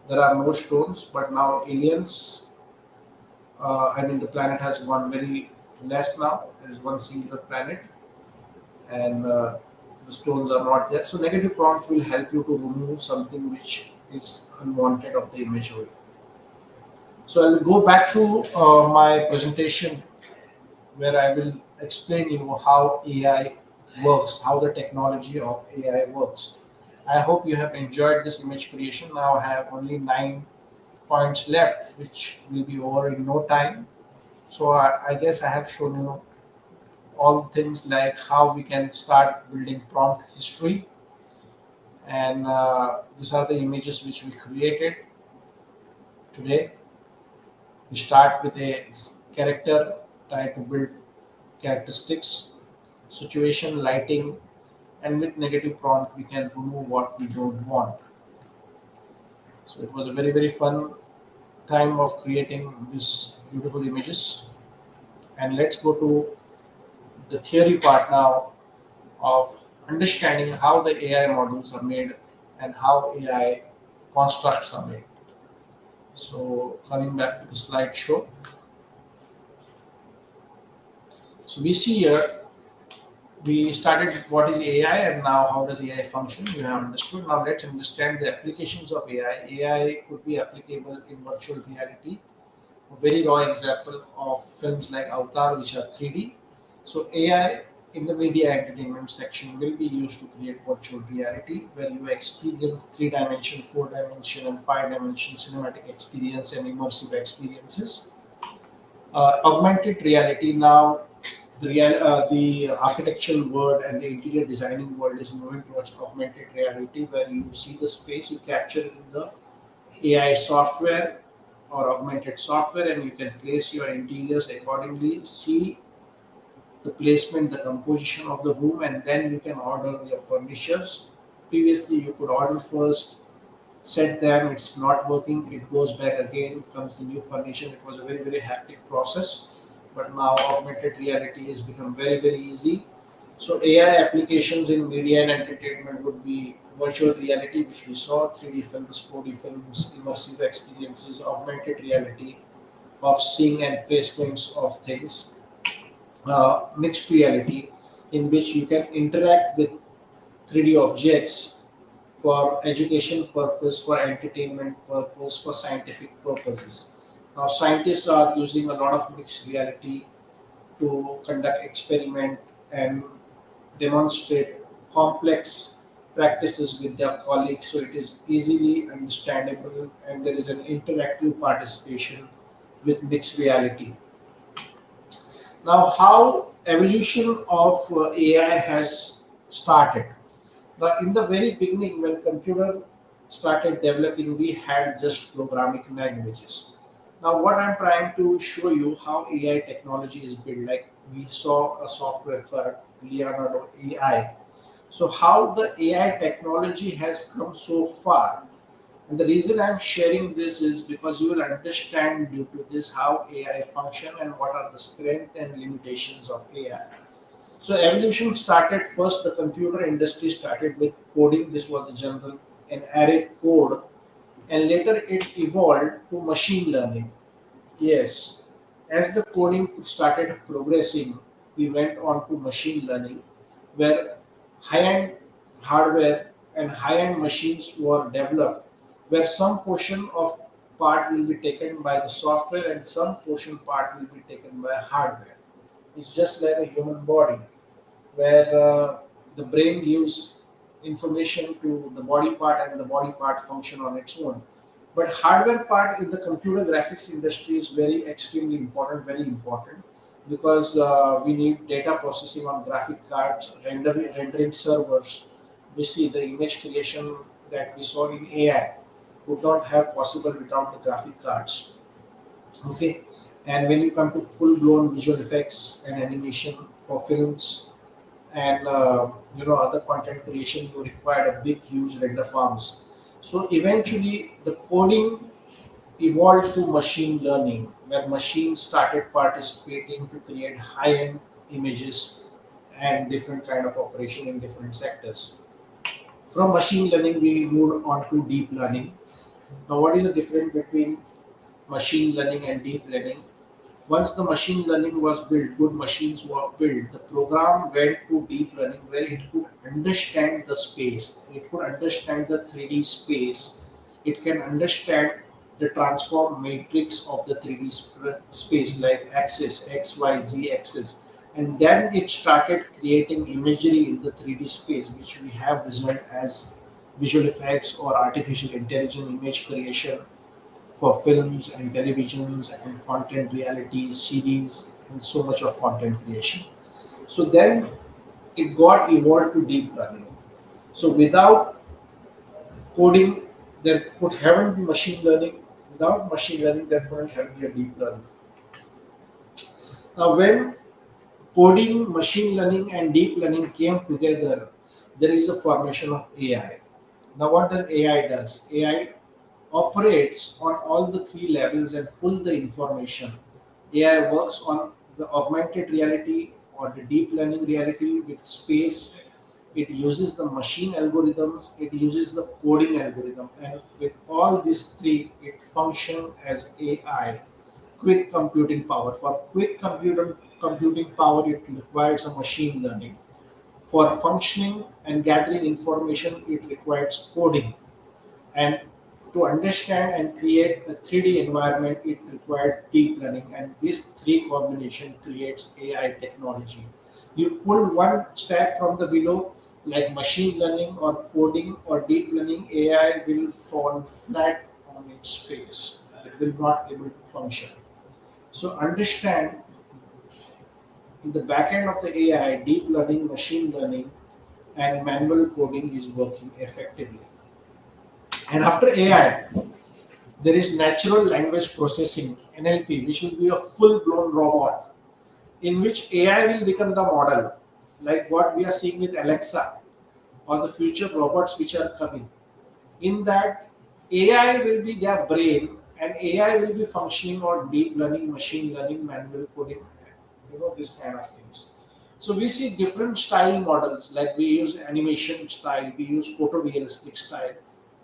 There are no stones, but now aliens, the planet has one very less now. There is one singular planet, and the stones are not there. So negative prompt will help you to remove something which is unwanted of the imagery. So I will go back to my presentation where I will explain you how AI works, how the technology of AI works. I hope you have enjoyed this image creation. Now I have only 9 points left, which will be over in no time. So I guess I have shown you all things like how we can start building prompt history. And these are the images which we created today. We start with a character, try to build characteristics, situation, lighting, and with negative prompt we can remove what we don't want. So it was a very, very fun time of creating these beautiful images. And let's go to the theory part now of understanding how the AI models are made and how AI constructs are made. So coming back to the slideshow. So we see here we started with what is AI and now how does AI function. You have understood. Now let's understand the applications of AI. AI could be applicable in virtual reality. A very raw example of films like Avatar, which are 3D. So AI in the media entertainment section will be used to create virtual reality where you experience 3 dimension, 4 dimension, and 5 dimension cinematic experience and immersive experiences. Augmented reality now the architectural world and the interior designing world is moving towards augmented reality, where you see the space, you capture it in the AI software or augmented software, and you can place your interiors accordingly, see the placement, the composition of the room, and then you can order your furnitures. Previously, you could order first, set them, it's not working, it goes back again, comes the new furniture. It was a very, very hectic process, but now augmented reality has become very, very easy. So AI applications in media and entertainment would be virtual reality, which we saw, 3D films, 4D films, immersive experiences, augmented reality of seeing and placements of things, mixed reality, in which you can interact with 3D objects for education purpose, for entertainment purpose, for scientific purposes. Now, scientists are using a lot of mixed reality to conduct experiment and demonstrate complex practices with their colleagues, so it is easily understandable and there is an interactive participation with mixed reality. Now, how evolution of AI has started. Now, in the very beginning, when computer started developing, we had just programming languages. Now, what I'm trying to show you how AI technology is built. Like we saw a software called Leonardo AI. So, how the AI technology has come so far. And the reason I'm sharing this is because you will understand due to this how AI function and what are the strength and limitations of AI. So evolution started first. The computer industry started with coding. This was a general an array code, and later it evolved to machine learning. Yes, as the coding started progressing, we went on to machine learning, where high-end hardware and high-end machines were developed, where some portion of part will be taken by the software and some portion part will be taken by hardware. It's just like a human body where the brain gives information to the body part and the body part function on its own. But hardware part in the computer graphics industry is very extremely important, very important, because we need data processing on graphic cards, rendering servers. We see the image creation that we saw in AI would not have possible without the graphic cards. Okay, and when you come to full blown visual effects and animation for films and other content creation, you required a big huge render farms. So eventually the coding evolved to machine learning, where machines started participating to create high-end images and different kind of operation in different sectors. From machine learning we moved on to deep learning. Now, what is the difference between machine learning and deep learning? Once the machine learning was built, good machines were built, the program went to deep learning, where it could understand the space, it could understand the 3D space, it can understand the transform matrix of the 3D space, like axis, X, Y, Z axis. And then it started creating imagery in the 3D space, which we have result as visual effects or artificial intelligence image creation for films and televisions and content realities, series, and so much of content creation. So then it got evolved to deep learning. So without coding, there could haven't be machine learning. Without machine learning, there couldn't have be a deep learning. Now, when coding, machine learning, and deep learning came together, there is a formation of AI. Now, what does AI does? AI operates on all the three levels and pull the information. AI works on the augmented reality or the deep learning reality with space. It uses the machine algorithms, it uses the coding algorithm, and with all these three, it functions as AI, quick computing power. For quick computing power, it requires a machine learning. For functioning and gathering information, it requires coding, and to understand and create a 3D environment, it required deep learning. And this three combination creates AI technology. You pull one step from the below, like machine learning or coding or deep learning, AI will fall flat on its face. It will not able to function. So understand in the back end of the AI, deep learning, machine learning, and manual coding is working effectively. And after AI, there is natural language processing (NLP), which will be a full-blown robot in which AI will become the model, like what we are seeing with Alexa or the future robots which are coming. In that, AI will be their brain, and AI will be functioning on deep learning, machine learning, manual coding, this kind of things. So we see different style models, like we use animation style, we use photorealistic style.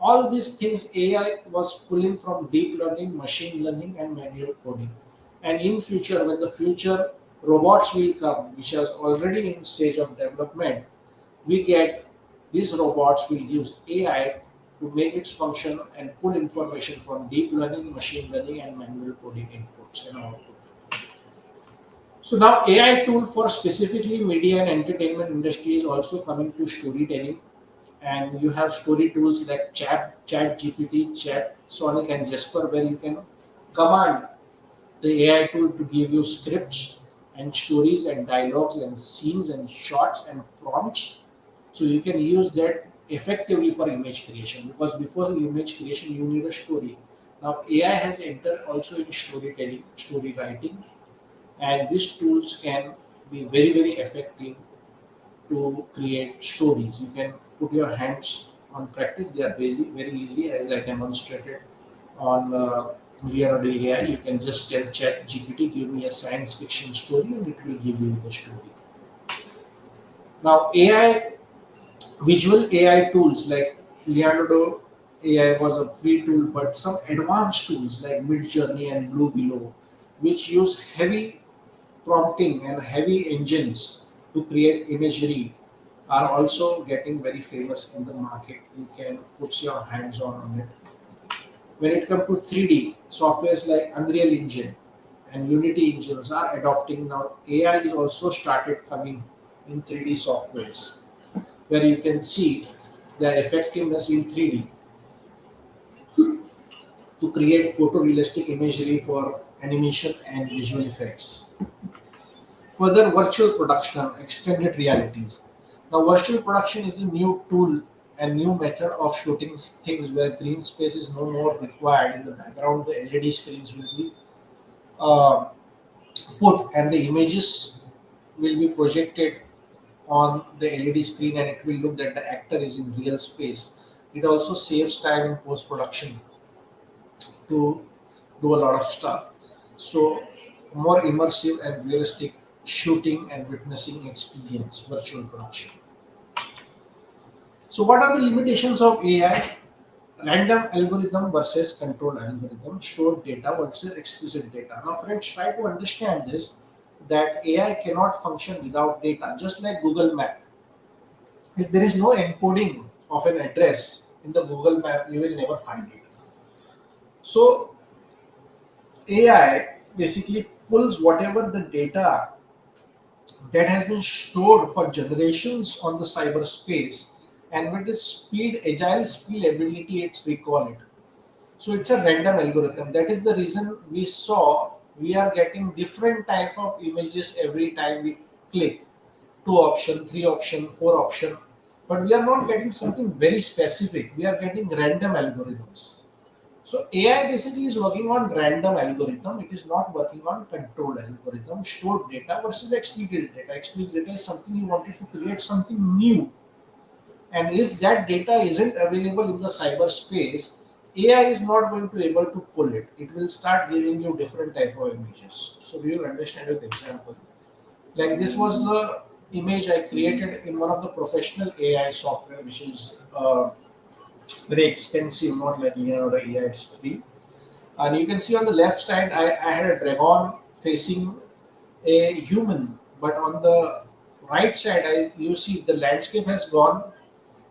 All these things AI was pulling from deep learning, machine learning, and manual coding. And in future, when the future robots will come, which is already in stage of development, we get these robots will use AI to make its function and pull information from deep learning, machine learning, and manual coding inputs and output. So now AI tool for specifically media and entertainment industry is also coming to storytelling, and you have story tools like Chat GPT, Chat Sonic, and Jasper, where you can command the AI tool to give you scripts and stories and dialogues and scenes and shots and prompts. So you can use that effectively for image creation, because before the image creation you need a story. Now AI has entered also in storytelling, story writing, and these tools can be very effective to create stories. You can put your hands on practice. They are very easy, as I demonstrated on Leonardo AI. You can just tell Chat GPT, give me a science fiction story, and it will give you the story. Now, AI, visual AI tools like Leonardo AI was a free tool, but some advanced tools like Midjourney and Blue Willow, which use heavy prompting and heavy engines to create imagery, are also getting very famous in the market. You can put your hands on it. When it comes to 3D, softwares like Unreal Engine and Unity engines are adopting now. AI is also started coming in 3D softwares, where you can see the effectiveness in 3D to create photorealistic imagery for animation and visual effects. Further, virtual production, extended realities. Now, virtual production is the new tool and new method of shooting things where green space is no more required. In the background, the LED screens will be uh, put, and the images will be projected on the LED screen, and it will look that the actor is in real space. It also saves time in post production to do a lot of stuff. So, more immersive and realistic shooting and witnessing experience, virtual production. So, what are the limitations of AI? Random algorithm versus controlled algorithm, stored data versus explicit data. Now, friends, try to understand this, that AI cannot function without data, just like Google Map. If there is no encoding of an address in the Google Map, you will never find it. So, AI basically pulls whatever the data that has been stored for generations on the cyberspace, and with its speed, agile speed ability, it's recall it. So it's a random algorithm. That is the reason we saw we are getting different type of images every time we click. Two option, three option, four option. But we are not getting something very specific. We are getting random algorithms. So AI basically is working on random algorithm. It is not working on control algorithm, stored data versus explicit data. Explicit data is something you wanted to create something new, and if that data isn't available in the cyberspace, AI is not going to able to pull it. It will start giving you different type of images. So we will understand with example. Like this was the image I created in one of the professional AI software, which is very expensive, not like Leonardo AI, it's free. And you can see on the left side, I had a dragon facing a human, but on the right side, you see the landscape has gone.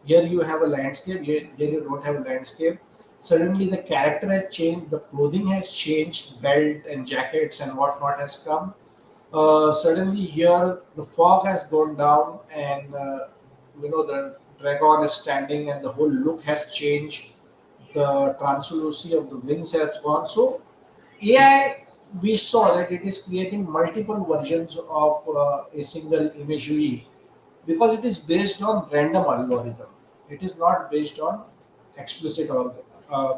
Here you have a landscape, here you don't have a landscape. Suddenly the character has changed, the clothing has changed, belt and jackets and whatnot has come. Suddenly here the fog has gone down, and the dragon is standing and the whole look has changed. The translucency of the wings has gone. So AI, we saw that it is creating multiple versions of a single imagery because it is based on random algorithm. It is not based on explicit or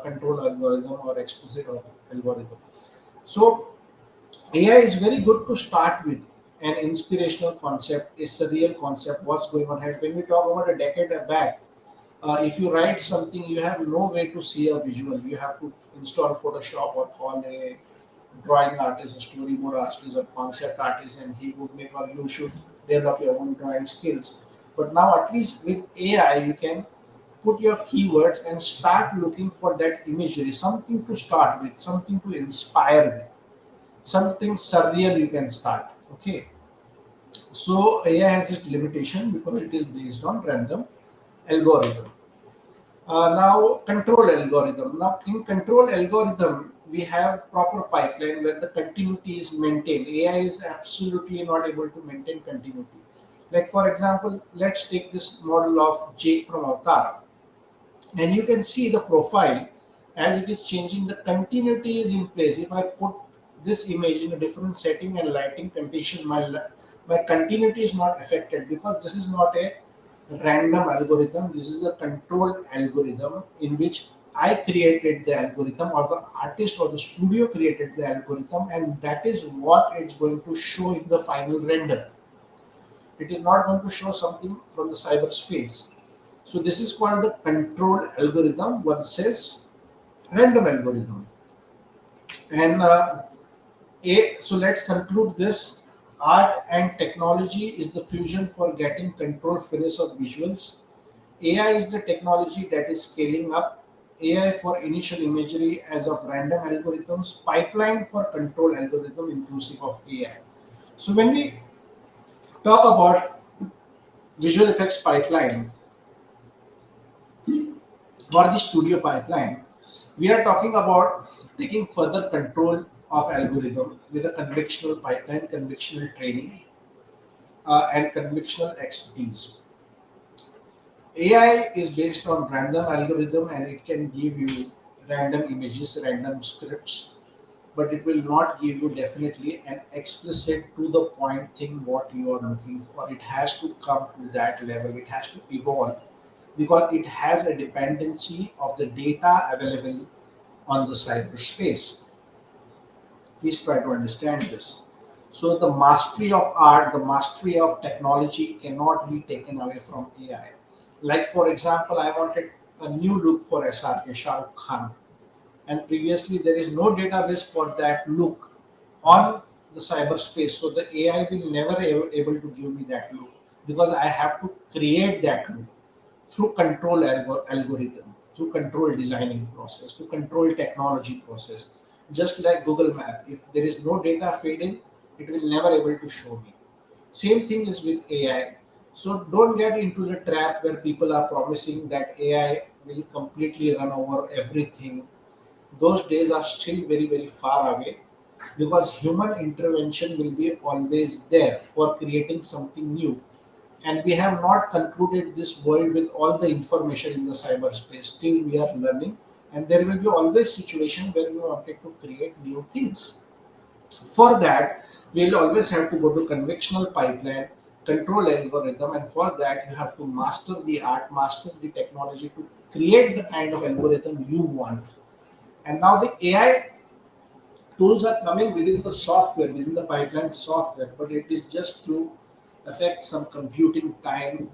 control algorithm or explicit algorithm. So AI is very good to start with, an inspirational concept, a surreal concept, what's going on here. When we talk about a decade back, if you write something, you have no way to see a visual. You have to install Photoshop or call a drawing artist, a storyboard artist, or concept artist, and he would make, or you should develop your own drawing skills. But now, at least with AI, you can put your keywords and start looking for that imagery, something to start with, something to inspire with, something surreal you can start. Okay, so AI has its limitation because it is based on random algorithm. Now, control algorithm. Now, in control algorithm, we have proper pipeline where the continuity is maintained. AI is absolutely not able to maintain continuity. Like for example, let's take this model of Jake from Avatar, and you can see the profile as it is changing. The continuity is in place. If I put this image in a different setting and lighting condition, my continuity is not affected because this is not a random algorithm. This is a controlled algorithm in which I created the algorithm, or the artist or the studio created the algorithm, and that is what it's going to show in the final render. It is not going to show something from the cyberspace. So this is called the controlled algorithm versus random algorithm. And so let's conclude this. Art and technology is the fusion for getting control finish of visuals. AI is the technology that is scaling up. AI for initial imagery as of random algorithms, pipeline for control algorithm inclusive of AI. So when we talk about visual effects pipeline or the studio pipeline, we are talking about taking further control of algorithm with a convictional pipeline, convictional training, and convictional expertise. AI is based on random algorithm and it can give you random images, random scripts, but it will not give you definitely an explicit to the point thing what you are looking for. It has to come to that level. It has to evolve because it has a dependency of the data available on the cyberspace. Please try to understand this. So the mastery of art, the mastery of technology cannot be taken away from AI. Like for example, I wanted a new look for SRK Shah Rukh Khan, and previously there is no database for that look on the cyberspace. So the AI will never able to give me that look because I have to create that look through control algorithm, through control designing process, to control technology process. Just like Google Map, if there is no data fed in, it will never able to show me. Same thing is with AI. So don't get into the trap where people are promising that AI will completely run over everything. Those days are still very, very far away because human intervention will be always there for creating something new. And we have not concluded this world with all the information in the cyberspace. Still, we are learning, and there will be always situation where we wanted to create new things. For that, we'll always have to go to convictional pipeline, control algorithm, and for that, you have to master the art, master the technology to create the kind of algorithm you want. And now the AI tools are coming within the software, within the pipeline software, but it is just to affect some computing time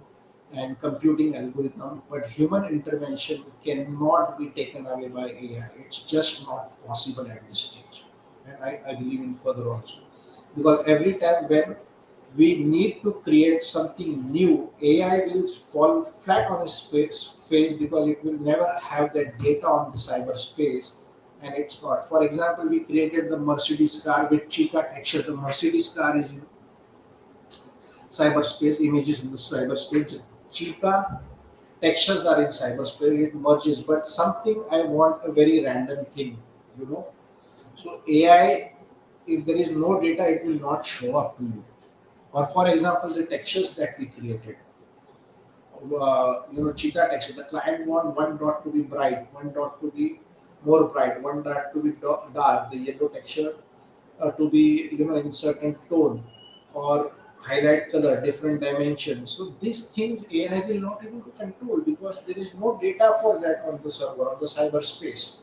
and computing algorithm. But human intervention cannot be taken away by AI. It's just not possible at this stage. And I believe in further also. Because every time when we need to create something new, AI will fall flat on its face because it will never have that data on the cyberspace, and it's not. For example, we created the Mercedes car with cheetah texture. The Mercedes car is in cyberspace, images in the cyberspace. Cheetah textures are in cyberspace, it merges, but something I want a very random thing, you know. So AI, if there is no data, it will not show up to you. Or for example, the textures that we created, cheetah texture. The client want one dot to be bright, one dot to be more bright, one dot to be dark, the yellow texture to be in certain tone, or highlight color, different dimensions. So these things AI will not able to control because there is no data for that on the server, on the cyberspace.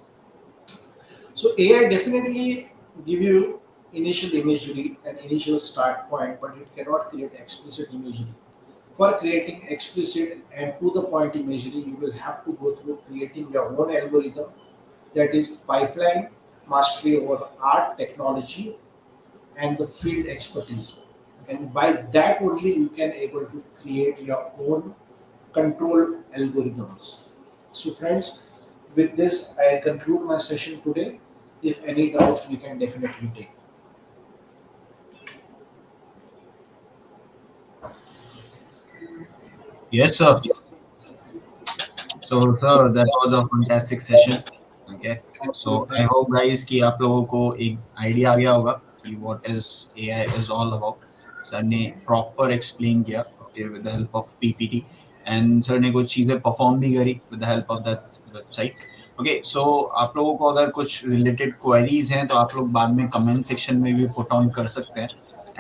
So AI definitely give you initial imagery and initial start point, but it cannot create explicit imagery. For creating explicit and to the point imagery, you will have to go through creating your own algorithm, that is pipeline, mastery over art, technology, and the field expertise. And by that only you can able to create your own control algorithms. So friends, with this I conclude my session today. If any doubts, we can definitely take. Yes, sir. So, sir, that was a fantastic session. Okay. Thank So, you. I Thank hope guys कि आप लोगों को एक idea आ गया होगा कि what is AI is all about. Sir ने proper explain किया okay, with the help of PPT and sir ने कुछ चीजें परफॉर्म भी करी with the help of that website. Okay so आप लोगों को अगर कुछ रिलेटेड क्वेरीज हैं तो आप लोग बाद में कमेंट सेक्शन में भी पुट ऑन कर सकते हैं.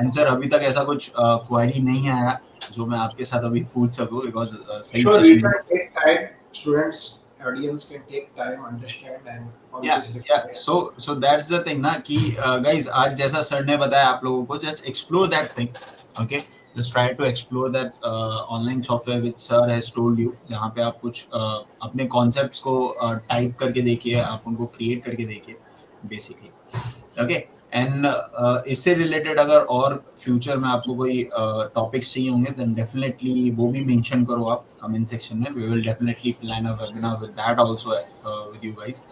एंड सर अभी तक ऐसा कुछ क्वेरी नहीं आया जो मैं आपके साथ अभी पूछ सकूं बिकॉज कई Sure, you session. can take time. Students, audience can take time, understand, and या always या reply. So that's the thing ना कि गाइस आज जैसा सर ने बताया आप लोगों को just explore that thing. Okay just try to explore that online software which sir has told you जहाँ पे आप कुछ अपने कॉन्सेप्ट्स को टाइप करके देखिए आप उनको क्रिएट करके देखिए बेसिकली. ओके एंड इससे रिलेटेड अगर और फ्यूचर में आपको कोई टॉपिक्स चाहिए होंगे देन डेफिनेटली वो भी मेंशन करो आप कमेंट सेक्शन में. We will definitely plan a webinar with that also with you guys.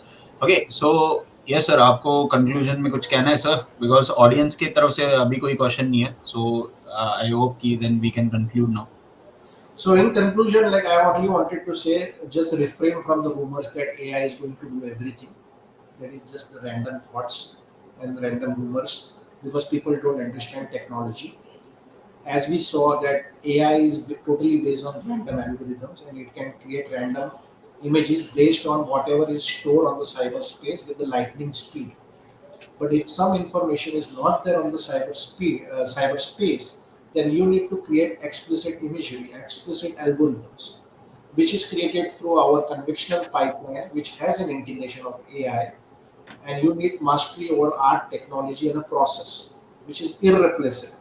Okay so yes sir आपको कंक्लूजन में कुछ कहना है सर बिकॉज ऑडियंस की तरफ से अभी कोई क्वेश्चन नहीं है सो आई होप कि then we can conclude now. So, in conclusion, like I only wanted to say, just refrain from the rumors that AI is going to do everything. That is just random thoughts and random rumors, because people don't understand technology. As we saw that AI is totally based on random algorithms, and it can create random images based on whatever is stored on the cyberspace with the lightning speed. But if some information is not there on the cyberspace, then you need to create explicit imagery, explicit algorithms, which is created through our convectional pipeline, which has an integration of AI. And you need mastery over art, technology, and a process, which is irreplaceable.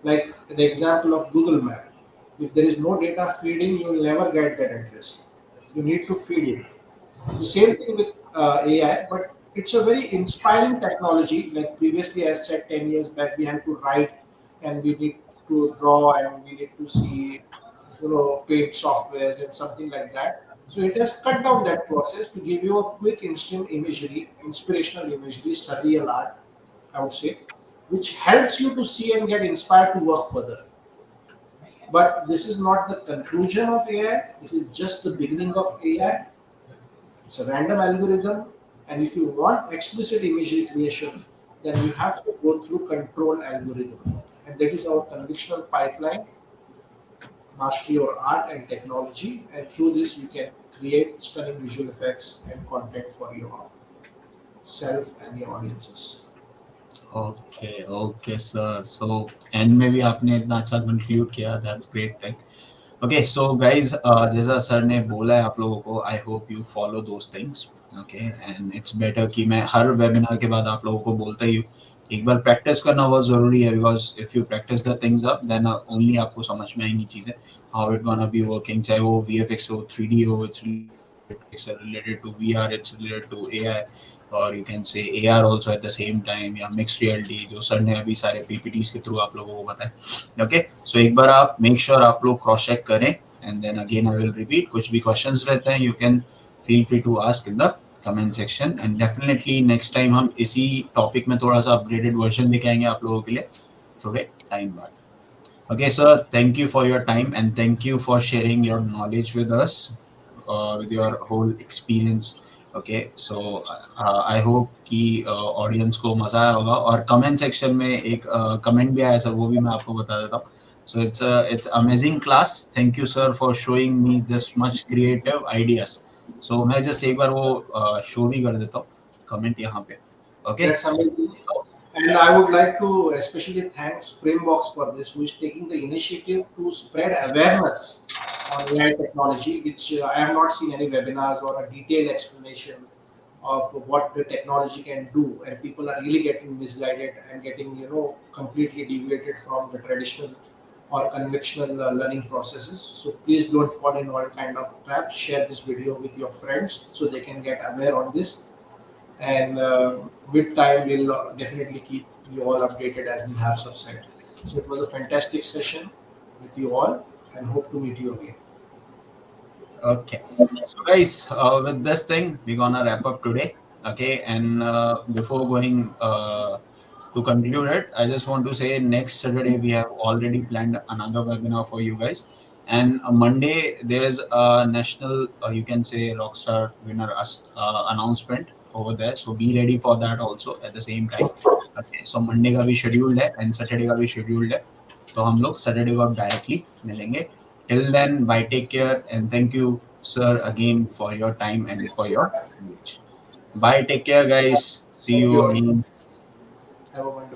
Like the example of Google Map. If there is no data feeding, you will never get that address. You need to feed it. So same thing with AI, but it's a very inspiring technology. Like previously, as said, 10 years back, we had to write and we need to draw and we need to see, paid softwares and something like that. So it has cut down that process to give you a quick, instant imagery, inspirational imagery, surreal art, I would say, which helps you to see and get inspired to work further. But this is not the conclusion of AI. This is just the beginning of AI. It's a random algorithm, and if you want explicit imagery creation, then you have to go through control algorithm, and that is our convictional pipeline, mastery over art and technology, and through this you can create stunning visual effects and content for yourself and your audiences. Okay okay sir so and में भी आपने इतना अच्छा conclude किया that's great thing. Okay so guys जैसा sir ने बोला है आप लोगों को I hope you follow those things. Okay and it's better कि मैं हर वेबिनार के बाद आप लोगों को बोलता ही हूँ एक बार प्रैक्टिस करना बहुत जरूरी है because if you practice the things up then only आपको समझ में आएंगी चीजें how it gonna be working चाहे वो VFX हो 3D हो इट्स related to VR it's related to AI or you can say AR also at the same time या mixed reality जो सर ने अभी सारे PPTs के थ्रू आप लोगों को बताया. ओके सो एक बार आप मेक श्योर आप लोग क्रॉस चेक करें and then again I will repeat कुछ भी क्वेश्चंस रहते हैं you can feel free to ask in the comment section and definitely next time हम इसी टॉपिक में थोड़ा सा अपग्रेडेड वर्जन लेके आएंगे आप लोगों के लिए थोड़े टाइम बाद. Okay, sir, thank you for your time and thank you for sharing your knowledge with us, with your whole experience. Okay, so I hope कि audience को मजा आया होगा और comment section में एक comment भी आया सर वो भी मैं आपको बता देता हूँ. So it's amazing class. Thank you, sir, for showing me this much creative ideas. सो मैं जस्ट एक बार वो शो भी कर देता हूँ कमेंट यहाँ पे. Okay. That's amazing. And I would like to especially thanks Framebox for this, who is taking the initiative to spread awareness on AI technology, which I have not seen any webinars or a detailed explanation of what the technology can do, and people are really getting misguided and getting completely deviated from the traditional or conventional learning processes. So please don't fall in all kind of traps. Share this video with your friends so they can get aware on this, and with time we'll definitely keep you all updated as we have such said. So it was a fantastic session with you all, and hope to meet you again. Okay. So, guys, with this thing, we're gonna wrap up today. Okay. And before going to conclude it, I just want to say next Saturday we have already planned another webinar for you guys. And Monday there is a national, you can say, Rockstar winner announcement over there. So be ready for that also at the same time. Okay. So Monday का भी scheduled है and Saturday का भी scheduled है. तो हम लोग Saturday को अब directly मिलेंगे. Till then, bye, take care, and thank you, sir, again for your time and for your knowledge. Bye, take care, guys. See Thank you you. again. Have a wonderful